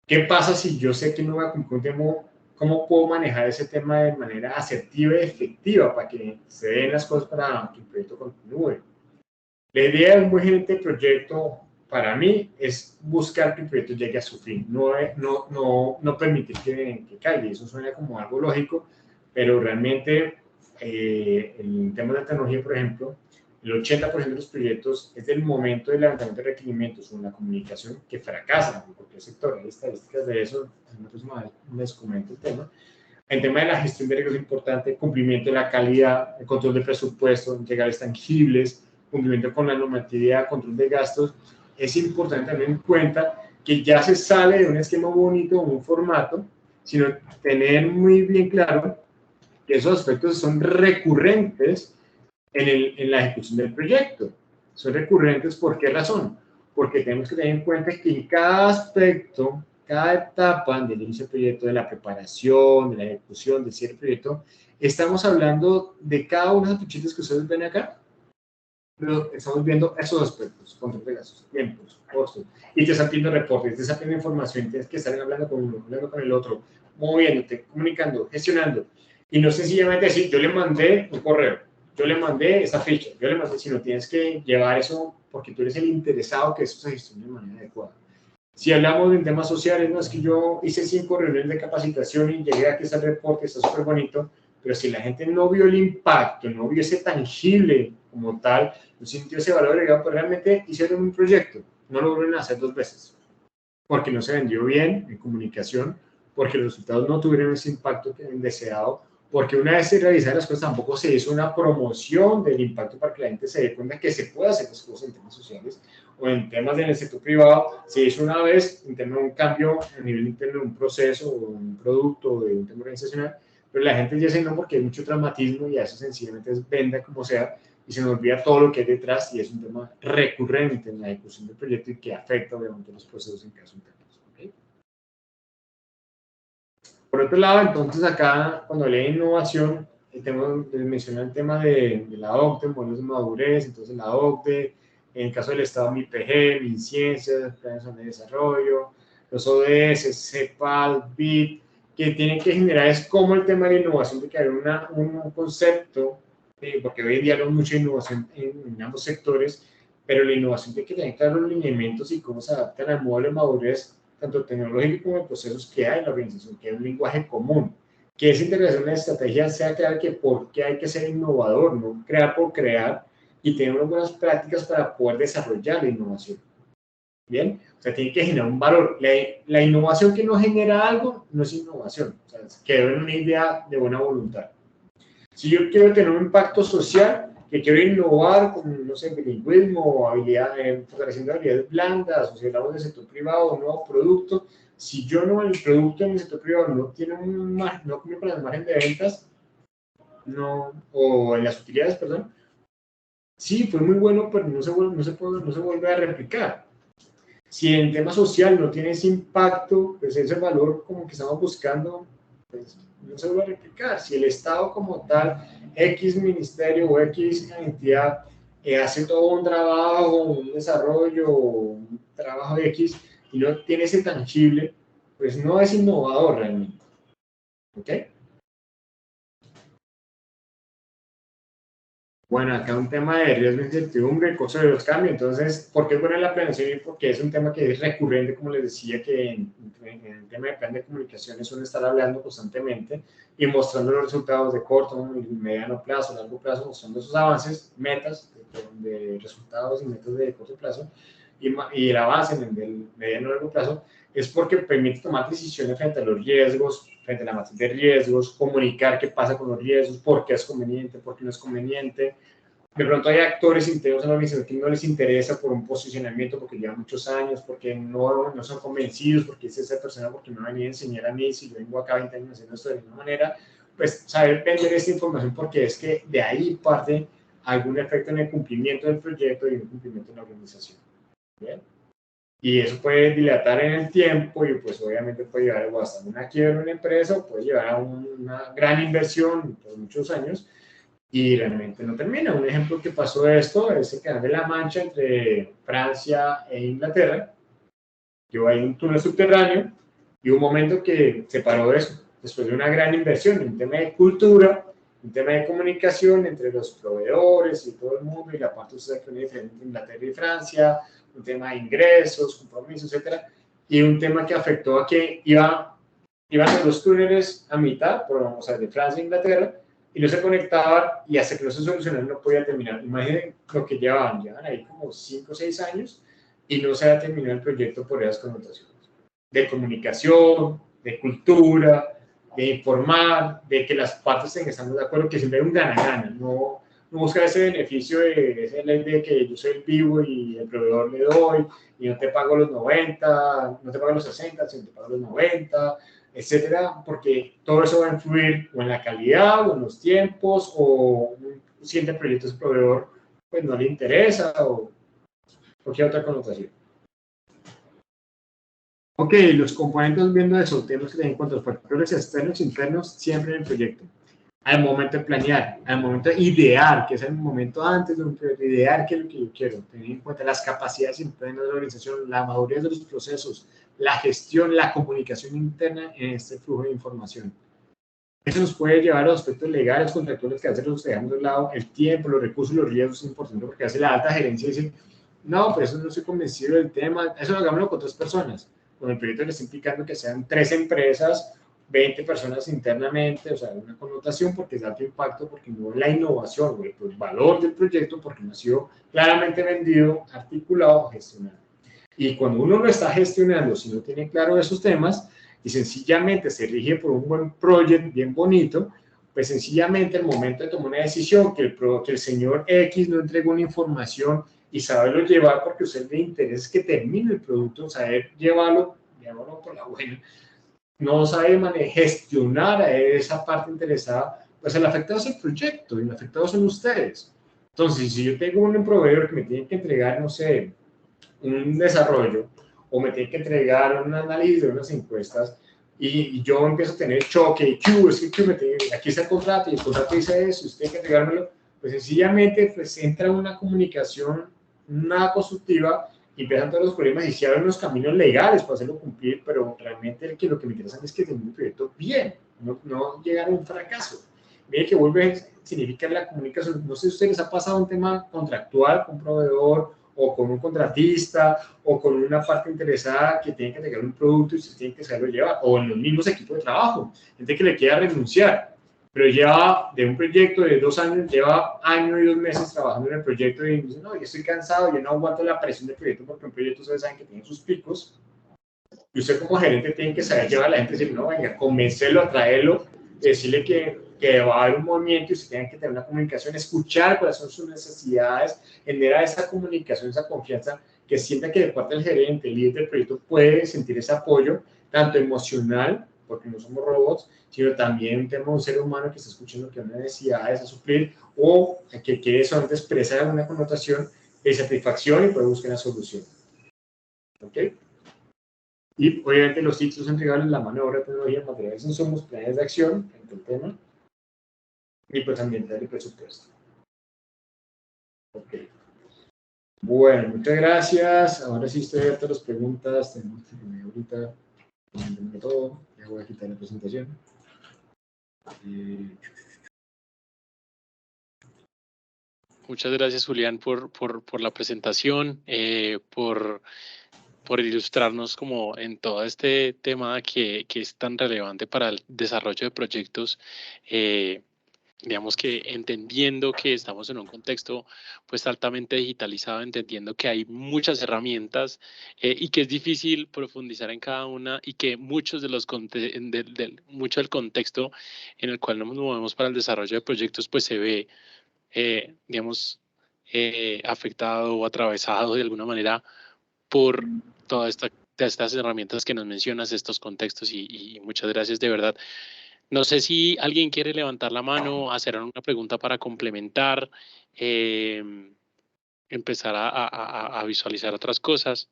¿Qué pasa si yo sé que no voy a cumplir un tiempo? ¿Cómo puedo manejar ese tema de manera asertiva y efectiva para que se den las cosas para que el proyecto continúe? La idea de un buen gerente de proyecto, para mí, es buscar que el proyecto llegue a su fin, no permitir que caiga. Eso suena como algo lógico, pero realmente en temas de tecnología, por ejemplo, el 80% de los proyectos es del momento del levantamiento de requerimientos o la comunicación que fracasan en cualquier sector. Hay estadísticas de eso, en una próxima vez les comento el tema. El tema de la gestión de riesgos es importante, cumplimiento de la calidad, el control de presupuesto, entregables tangibles, cumplimiento con la normatividad, control de gastos. Es importante tener en cuenta que ya se sale de un esquema bonito o un formato, sino tener muy bien claro que esos aspectos son recurrentes en la ejecución del proyecto. Son recurrentes, ¿por qué razón? Porque tenemos que tener en cuenta que en cada aspecto, cada etapa del inicio del proyecto, de la preparación, de la ejecución, del cierre del proyecto, estamos hablando de cada uno de los fichitas que ustedes ven acá, pero estamos viendo esos aspectos, control de gastos, tiempos, costos, y te están pidiendo reportes, te están pidiendo información, tienes que estar hablando con uno, hablando con el otro, moviéndote, comunicando, gestionando, y no sencillamente decir, yo le mandé un correo, yo le mandé esa ficha, yo le mandé, sino tienes que llevar eso porque tú eres el interesado que eso se gestione de manera adecuada. Si hablamos de temas sociales, no es que yo hice 5 reuniones de capacitación y llegué aquí a este reporte, está súper bonito, pero si la gente no vio el impacto, no vio ese tangible como tal, no sintió ese valor agregado, pues realmente hicieron un proyecto, no lo vuelven a hacer 2 veces, porque no se vendió bien en comunicación, porque los resultados no tuvieron ese impacto que deseado, porque una vez se realizaron las cosas tampoco se hizo una promoción del impacto para que la gente se dé cuenta que se puede hacer las cosas en temas sociales o en temas del sector privado. Se hizo una vez en temas de un cambio a nivel interno de un proceso o un producto o de un tema organizacional, pero la gente ya se no porque hay mucho traumatismo y a eso sencillamente es venda como sea y se nos olvida todo lo que hay detrás y es un tema recurrente en la ejecución del proyecto y que afecta obviamente los procesos en caso internos. ¿Okay? Por otro lado, entonces acá cuando hablé de innovación, les mencioné el tema de la OCDE, modelos de madurez, entonces la OCDE, en el caso del Estado MIPG, MinCiencias, planes de desarrollo, los ODS, CEPAL, BID, que tienen que generar es cómo el tema de la innovación, de que hay un concepto, porque hoy en día hay mucha innovación en ambos sectores, pero la innovación tiene que tener claros los lineamientos y cómo se adaptan al modelo de madurez, tanto tecnológico como de procesos que hay en la organización, que hay un lenguaje común, que esa integración en la estrategia sea clara que por qué hay que ser innovador, no crear por crear, y tener unas buenas prácticas para poder desarrollar la innovación. Bien, o sea, tiene que generar un valor. La innovación que no genera algo no es innovación, o sea, quedó en una idea de buena voluntad. Si yo quiero tener un impacto social, que quiero innovar con, no sé, bilingüismo o habilidad, fortaleciendo habilidades blandas, o si hablamos del sector privado, un nuevo producto, si yo no, el producto en el sector privado no tiene no cumple con las margen de ventas, no, o en las utilidades, perdón, sí, fue muy bueno, pero no se vuelve a replicar. Si en tema social no tiene ese impacto, pues ese valor como que estamos buscando, pues no se vuelve a replicar. Si el Estado como tal, X ministerio o X entidad hace todo un trabajo, un desarrollo, un trabajo X, y no tiene ese tangible, pues no es innovador realmente. ¿Ok? Bueno, acá un tema de riesgo, incertidumbre, costo de los cambios. Entonces, ¿por qué es buena la planeación? Y porque es un tema que es recurrente, como les decía, que en el tema de plan de comunicaciones suelen estar hablando constantemente y mostrando los resultados de corto, mediano plazo, largo plazo, mostrando esos avances, metas de resultados y metas de corto plazo y el avance en el mediano y largo plazo, es porque permite tomar decisiones frente a los riesgos, frente a la matriz de riesgos, comunicar qué pasa con los riesgos, por qué es conveniente, por qué no es conveniente. De pronto hay actores internos en la organización que no les interesa por un posicionamiento, porque llevan muchos años, porque no son convencidos, porque es esa persona, porque me va a venir a enseñar a mí, si yo vengo acá 20 años haciendo esto de la misma manera, pues saber vender esta información, porque es que de ahí parte algún efecto en el cumplimiento del proyecto y en el cumplimiento de la organización. ¿Bien? Y eso puede dilatar en el tiempo y pues obviamente puede llevar hasta una quiebra en una empresa o puede llevar a una gran inversión por muchos años y realmente no termina. Un ejemplo que pasó de esto es el Canal de la Mancha entre Francia e Inglaterra. Yo hay un túnel subterráneo y un momento que se paró de eso, después de una gran inversión en tema de cultura, en tema de comunicación entre los proveedores y todo el mundo y la parte diferente de Inglaterra y Francia, un tema de ingresos, compromisos, etcétera, y un tema que afectó a que iban los túneles a mitad, o sea, de Francia a Inglaterra, y no se conectaban, y hasta que no se solucionaron no podía terminar. Imaginen lo que llevan ahí como 5 o 6 años, y no se ha terminado el proyecto por esas connotaciones. De comunicación, de cultura, de informar, de que las partes estamos de acuerdo, que siempre hay un gana-gana, no buscar ese beneficio de esa ley de que yo soy el vivo y el proveedor le doy y no te pago los 90, no te pago los 60, sino te pago los 90, etcétera, porque todo eso va a influir o en la calidad o en los tiempos o si el proyecto es proveedor pues no le interesa o cualquier otra connotación. Ok, los componentes viendo eso, tenemos que tener en cuenta los factores externos e internos siempre en el proyecto. Al momento de planear, al momento de idear, que es el momento antes de un proyecto, idear qué es lo que yo quiero, tener en cuenta las capacidades internas de la organización, la madurez de los procesos, la gestión, la comunicación interna en este flujo de información. Eso nos puede llevar a los aspectos legales, contractuales, que a veces los dejamos de lado, el tiempo, los recursos, los riesgos es importante porque hace la alta gerencia y dice, no, pero eso no estoy convencido del tema, eso hagámoslo con otras personas. Con el proyecto le está implicando que sean 3 empresas, 20 personas internamente, o sea, una connotación porque es de alto impacto, porque no es la innovación, el valor del proyecto, porque no ha sido claramente vendido, articulado, gestionado. Y cuando uno lo está gestionando, si no tiene claro esos temas, y sencillamente se rige por un buen proyecto bien bonito, pues sencillamente el momento de tomar una decisión, que el señor X no entregó una información y saberlo llevar, porque a usted le interesa que termine el producto, saber llevarlo por la buena, no sabe gestionar a esa parte interesada, pues el afectado es el proyecto y el afectado son ustedes. Entonces, si yo tengo un proveedor que me tiene que entregar, no sé, un desarrollo o me tiene que entregar un análisis de unas encuestas y yo empiezo a tener choque y aquí está el contrato y el contrato dice eso, usted tiene que entregármelo, pues sencillamente pues entra una comunicación nada constructiva y empiezan todos los problemas y se abren los caminos legales para hacerlo cumplir, pero realmente lo que me interesa es que tenga un proyecto bien, no llegar a un fracaso. Mire que vuelve significa la comunicación. No sé si a ustedes les ha pasado un tema contractual con un proveedor o con un contratista o con una parte interesada que tiene que entregar un producto y usted tiene que saberlo llevar, o en los mismos equipos de trabajo, gente que le quiera renunciar, pero lleva de un proyecto de 2 años, lleva año y 2 meses trabajando en el proyecto y dice, no, yo estoy cansado, yo no aguanto la presión del proyecto, porque un proyecto ustedes saben que tiene sus picos, y usted como gerente tiene que saber llevar a la gente y decir, no, venga, convencerlo, atraerlo, decirle que va a haber un movimiento y usted tiene que tener una comunicación, escuchar cuáles son sus necesidades, generar esa comunicación, esa confianza, que sienta que de parte del gerente, el líder del proyecto, puede sentir ese apoyo, tanto emocional, porque no somos robots, sino también un tema de un ser humano que está escuchando que hay necesidades a suplir, o que quiere solamente expresar alguna connotación de satisfacción y puede buscar una solución. ¿Ok? Y obviamente los títulos entregables, la mano de obra, tecnología, materiales, insumos, planes de acción, entre el tema, y pues ambiental y presupuesto. Ok. Bueno, muchas gracias. Ahora sí estoy abierto a las preguntas. Tenemos que poner ahorita todo. Ya voy a quitar la presentación. Muchas gracias, Julián, por la presentación, por ilustrarnos como en todo este tema que es tan relevante para el desarrollo de proyectos. Digamos que entendiendo que estamos en un contexto pues altamente digitalizado, entendiendo que hay muchas herramientas y que es difícil profundizar en cada una y que muchos de los mucho del contexto en el cual nos movemos para el desarrollo de proyectos pues se ve digamos afectado o atravesado de alguna manera por todas estas herramientas que nos mencionas, estos contextos y muchas gracias de verdad. No sé si alguien quiere levantar la mano, hacer una pregunta para complementar, empezar a visualizar otras cosas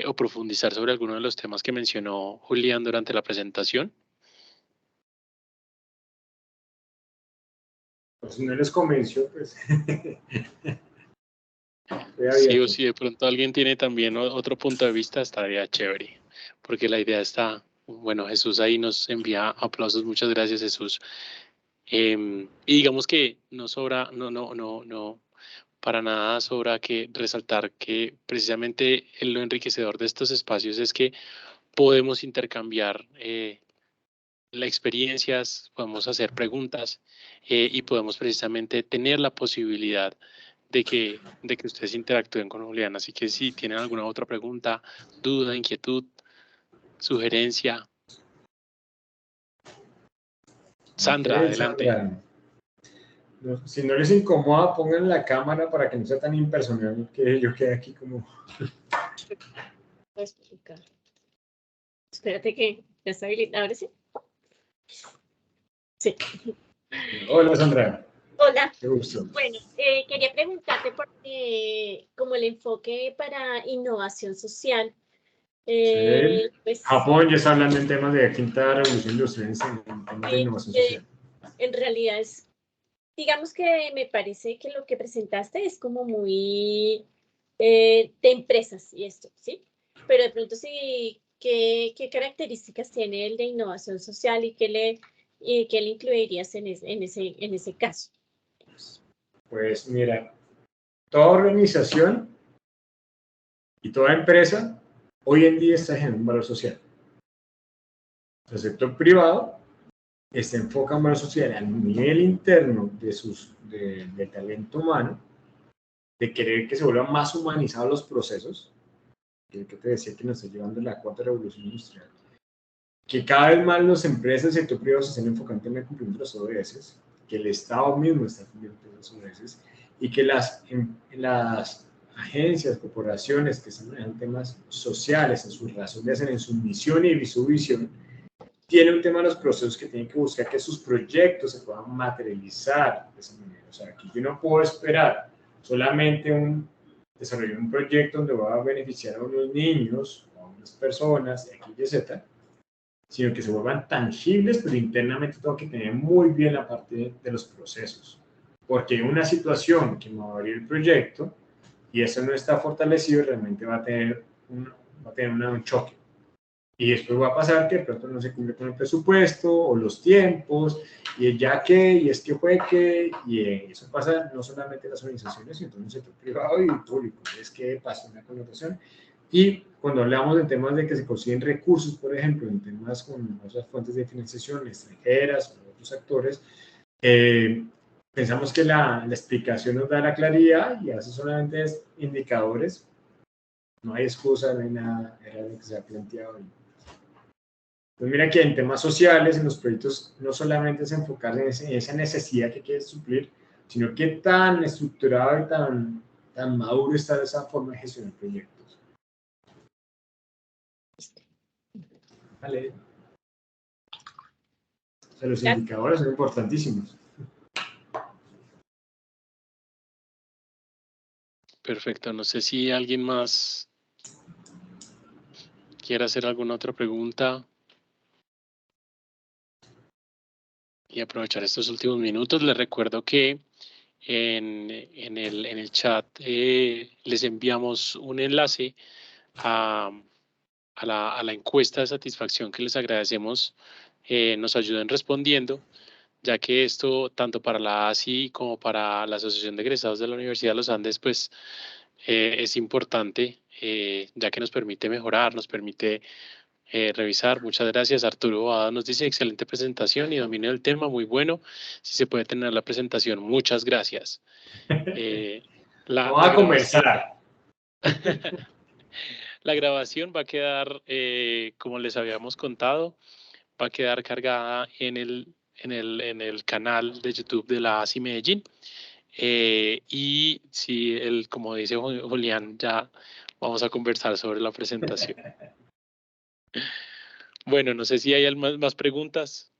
o profundizar sobre alguno de los temas que mencionó Julián durante la presentación. Pues si no les convenció, pues... Sí, o si de pronto alguien tiene también otro punto de vista, estaría chévere, porque la idea está... Bueno, Jesús ahí nos envía aplausos, muchas gracias, Jesús. Y digamos que no sobra, no, para nada sobra que resaltar que precisamente lo enriquecedor de estos espacios es que podemos intercambiar experiencias, podemos hacer preguntas y podemos precisamente tener la posibilidad de que ustedes interactúen con Julián. Así que si tienen alguna otra pregunta, duda, inquietud, sugerencia. Sandra, Okay, adelante. Sandra. No, si no les incomoda, pongan la cámara para que no sea tan impersonal que yo quede aquí como... Espérate que ya está habilitado. ¿Ahora sí? Sí. Hola, Sandra. Hola. Qué gusto. Bueno, quería preguntarte por como el enfoque para innovación social. Sí. Pues, Japón ya está hablando en temas de quinta revolución industrial, en temas de innovación social. En realidad es, digamos que me parece que lo que presentaste es como muy de empresas y esto, ¿sí? Pero de pronto sí, ¿qué características tiene el de innovación social y qué le incluirías en ese caso? Pues mira, toda organización y toda empresa hoy en día está generando un valor social. El sector privado está enfocado en valor social al nivel interno de talento humano, de querer que se vuelvan más humanizados los procesos, que te decía que nos está llevando la cuarta revolución industrial, que cada vez más las empresas del sector privado se están enfocando en el cumplimiento de los ODS, que el Estado mismo está cumpliendo los ODS, y que las agencias, corporaciones que están manejando temas sociales en su razón de hacer, en su misión y su visión, tienen un tema de los procesos que tienen que buscar que sus proyectos se puedan materializar de esa manera. O sea, que yo no puedo esperar solamente desarrollar un proyecto donde va a beneficiar a unos niños o a unas personas, X, Y, Z, sino que se vuelvan tangibles, pero internamente tengo que tener muy bien la parte de los procesos. Porque una situación que me va a abrir el proyecto, y eso no está fortalecido, realmente va a tener un choque. Y después va a pasar que de pronto no se cumple con el presupuesto o los tiempos, y el ya que, y es que fue que, y eso pasa no solamente en las organizaciones, sino en el sector privado y público, es que pasa una connotación. Y cuando hablamos de temas de que se consiguen recursos, por ejemplo, en temas con otras fuentes de financiación extranjeras o otros actores, pensamos que la explicación nos da la claridad y a veces solamente es indicadores, no hay excusa, no hay nada, era lo que se ha planteado. Pues mira que en temas sociales, en los proyectos, no solamente es enfocarse en esa necesidad que quieres suplir, sino qué tan estructurado y tan maduro está esa forma de gestionar proyectos. Vale. O sea, los indicadores son importantísimos. Perfecto, no sé si alguien más quiere hacer alguna otra pregunta y aprovechar estos últimos minutos. Les recuerdo que en el chat les enviamos un enlace a la encuesta de satisfacción que les agradecemos nos ayuden respondiendo, ya que esto, tanto para la ASI como para la Asociación de Egresados de la Universidad de los Andes, pues es importante, ya que nos permite mejorar, nos permite revisar. Muchas gracias. Arturo Bada nos dice, excelente presentación y dominio del tema, muy bueno. Si se puede tener la presentación, muchas gracias. Vamos a conversar. La grabación va a quedar, como les habíamos contado, va a quedar cargada en el canal de YouTube de la ASI Medellín. Y si como dice Julián, ya vamos a conversar sobre la presentación. Bueno, no sé si hay más preguntas.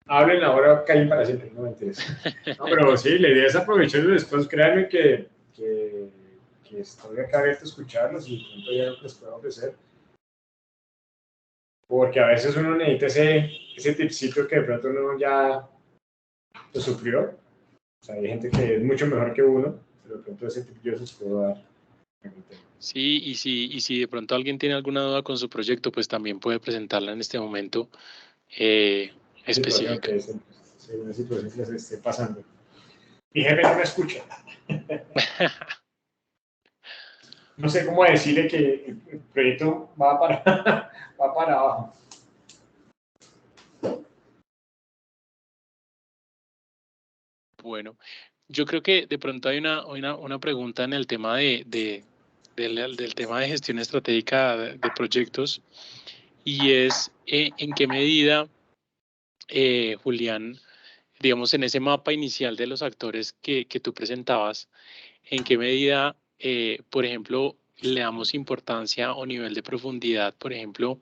Hablen ahora, callen para siempre, no me interesa. No, pero sí, la idea es aprovecharlo después. Créanme que estoy acá abierto a escucharlos y pronto ya les puedo ofrecer. Porque a veces uno necesita ese tipcito que de pronto uno ya lo sufrió. O sea, hay gente que es mucho mejor que uno, pero de pronto ese tip yo se los puedo dar. Sí, y si de pronto alguien tiene alguna duda con su proyecto, pues también puede presentarla en este momento específica. Una situación que se esté pasando. Mi jefe no me escucha. No sé cómo decirle que el proyecto va para abajo. Bueno, yo creo que de pronto hay una pregunta en el tema del tema de gestión estratégica de proyectos, y es en qué medida, Julián, digamos, en ese mapa inicial de los actores que tú presentabas, en qué medida, por ejemplo, le damos importancia o nivel de profundidad, por ejemplo,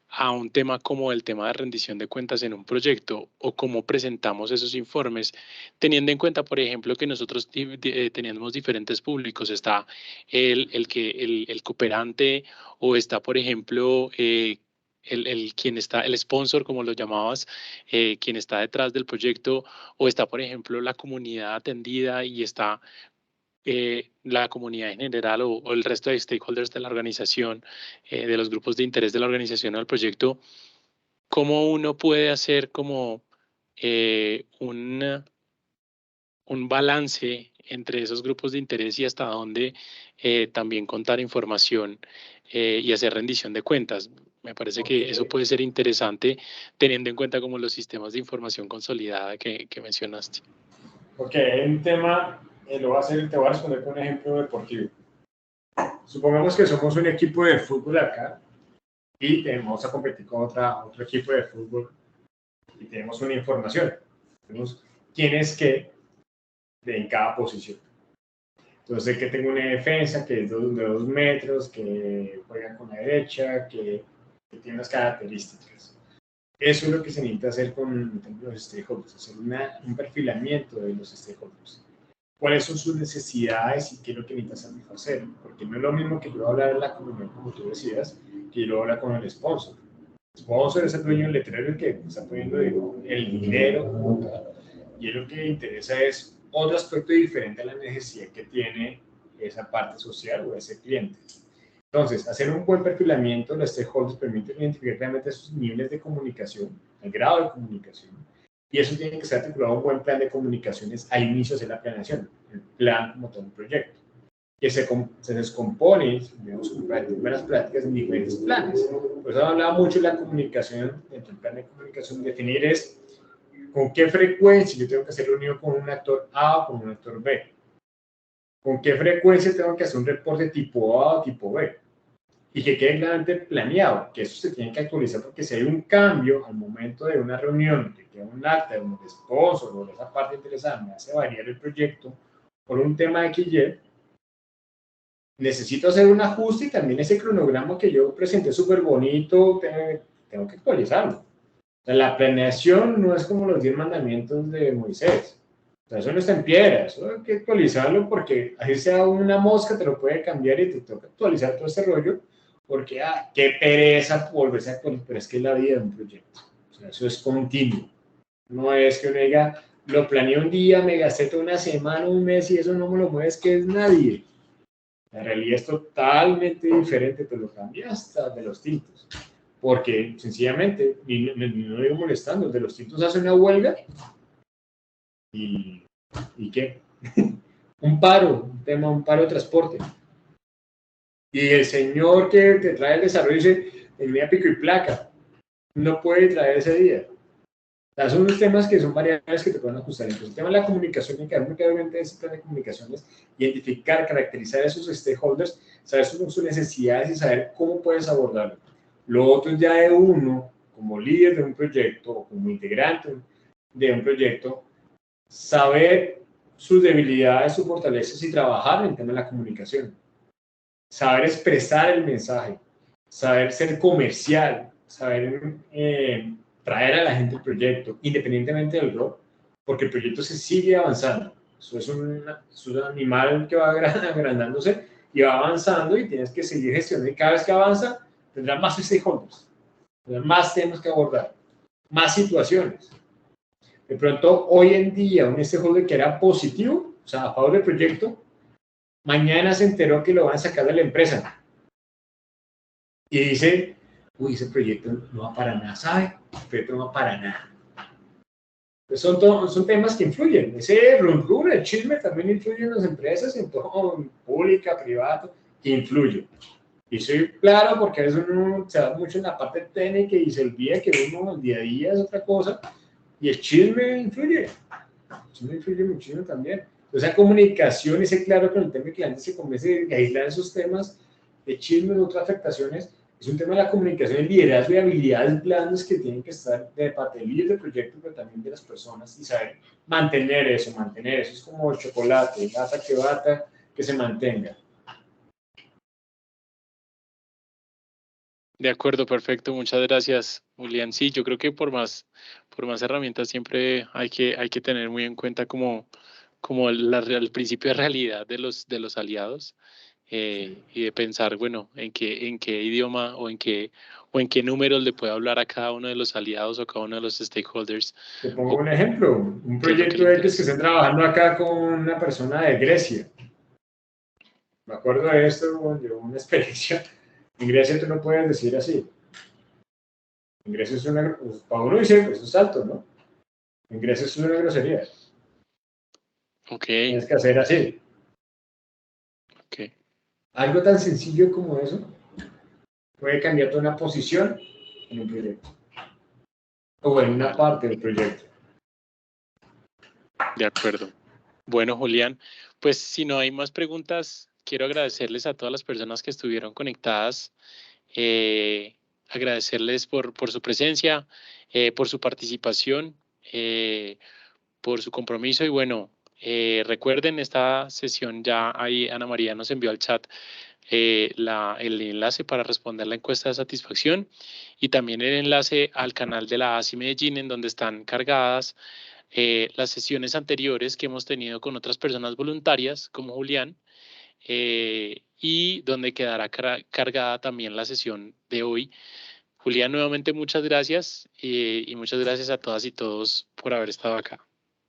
a un tema como el tema de rendición de cuentas en un proyecto, o cómo presentamos esos informes, teniendo en cuenta, por ejemplo, que nosotros tenemos diferentes públicos. Está el cooperante, o está, por ejemplo, quien está, el sponsor, como lo llamabas, quien está detrás del proyecto, o está, por ejemplo, la comunidad atendida, y está la comunidad en general, o el resto de stakeholders de la organización, de los grupos de interés de la organización o del proyecto. ¿Cómo uno puede hacer como un balance entre esos grupos de interés, y hasta dónde también contar información y hacer rendición de cuentas? Me parece que eso puede ser interesante, teniendo en cuenta como los sistemas de información consolidada que mencionaste. Ok, hay un tema, te voy a responder con un ejemplo deportivo. Supongamos que somos un equipo de fútbol acá y vamos a competir con otro equipo de fútbol y tenemos una información. Tenemos quién es qué en cada posición. Entonces, que tengo una defensa que es de 2 metros, que juega con la derecha, que tiene unas características. Eso es lo que se necesita hacer con los stakeholders, hacer un perfilamiento de los stakeholders. ¿Cuáles son sus necesidades y qué es lo que necesitas satisfacer? Porque no es lo mismo que yo hablar de la comunidad, como tú decías, que yo hablar con el sponsor. El sponsor es el dueño del letrero, el que está poniendo el dinero, y él lo que le interesa es otro aspecto diferente a la necesidad que tiene esa parte social o ese cliente. Entonces, hacer un buen perfilamiento de los stakeholders permite identificar claramente sus niveles de comunicación, el grado de comunicación, y eso tiene que ser articulado un buen plan de comunicaciones al inicio de la planeación, el plan como todo un proyecto, que se descompone, digamos, buenas prácticas en diferentes planes. Por eso hablaba mucho de la comunicación, dentro del plan de comunicación, definir es con qué frecuencia yo tengo que hacer reunión con un actor A o con un actor B. ¿Con qué frecuencia tengo que hacer un reporte tipo A o tipo B? Y que quede claramente planeado, que eso se tiene que actualizar, porque si hay un cambio al momento de una reunión, que queda un acta de un sponsor o de esa parte interesada, me hace variar el proyecto por un tema de XY, necesito hacer un ajuste y también ese cronograma que yo presenté súper bonito, tengo que actualizarlo. O sea, la planeación no es como los 10 mandamientos de Moisés. O sea, eso no está en piedra, eso hay que actualizarlo porque así sea una mosca, te lo puede cambiar y te toca actualizar todo este rollo porque, qué pereza volverse a actualizar, pero es que es la vida de un proyecto. O sea, eso es continuo. No es que uno diga, lo planeé un día, me gasté toda una semana, un mes y eso no me lo mueves, que es nadie. La realidad es totalmente diferente, te lo cambia hasta de los tintos. Porque sencillamente, y no digo molestando, de los tintos hace una huelga y ¿qué? Un paro de transporte. Y el señor que te trae el desarrollo dice, tenía pico y placa, no puede traer ese día. O sea, son unos temas que son variables que te pueden ajustar. Entonces, el tema de la comunicación, hay que dar muy claramente ese plan de comunicaciones, identificar, caracterizar a esos stakeholders, saber sus necesidades y saber cómo puedes abordarlo. Lo otro ya de uno, como líder de un proyecto o como integrante de un proyecto, saber sus debilidades, sus fortalezas y trabajar en el tema de la comunicación. Saber expresar el mensaje, saber ser comercial, saber traer a la gente el proyecto, independientemente del rol, porque el proyecto se sigue avanzando. Eso es un animal que va agrandándose y va avanzando y tienes que seguir gestionando. Y cada vez que avanza, tendrá más stakeholders, tendrá más temas que abordar, más situaciones. De pronto, hoy en día, un stakeholder que era positivo, o sea, a favor del proyecto, mañana se enteró que lo van a sacar de la empresa. Y dice, uy, ese proyecto no va para nada, ¿sabe? El proyecto no va para nada. Pues son temas que influyen. Ese run, el chisme también influye en las empresas, en todo, pública, privado, que influye. Y soy claro porque a veces uno se da mucho en la parte técnica y se olvida que uno el día a día es otra cosa. Y el chisme influye. El chisme influye muchísimo también. Entonces, esa comunicación, ese claro con el tema que la gente se convence de aislar esos temas de chisme y otras afectaciones, es un tema de la comunicación, el liderazgo y habilidades blandas que tienen que estar de parte del líder del proyecto, pero también de las personas y saber mantener eso es como el chocolate, bata que bata, que se mantenga. De acuerdo, perfecto. Muchas gracias, Julián. Sí, yo creo que por más herramientas siempre hay que tener muy en cuenta como el principio de realidad de los aliados y de pensar, bueno, en qué idioma o en qué números le puedo hablar a cada uno de los aliados o cada uno de los stakeholders. Te pongo un ejemplo, un proyecto X que estén trabajando acá con una persona de Grecia. Me acuerdo de esto, de una experiencia. En Grecia tú no puedes decir así. En Grecia es una, pues, para uno dice, eso es alto, ¿no? En Grecia es una grosería. Ok. Tienes que hacer así. Ok. Algo tan sencillo como eso puede cambiar toda una posición en un proyecto. O en una parte del proyecto. De acuerdo. Bueno, Julián, pues si no hay más preguntas, quiero agradecerles a todas las personas que estuvieron conectadas, agradecerles por su presencia, por su participación, por su compromiso y bueno, recuerden esta sesión ya ahí Ana María nos envió al chat el enlace para responder la encuesta de satisfacción y también el enlace al canal de la ASI Medellín en donde están cargadas las sesiones anteriores que hemos tenido con otras personas voluntarias como Julián y donde quedará cargada también la sesión de hoy. Julián, nuevamente muchas gracias y muchas gracias a todas y todos por haber estado acá.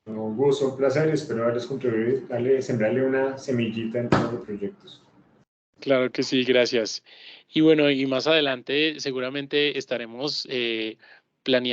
Un gusto, un placer, espero haberles contribuido, sembrarle una semillita en todos los proyectos. Claro que sí, gracias. Y bueno, y más adelante seguramente estaremos planeando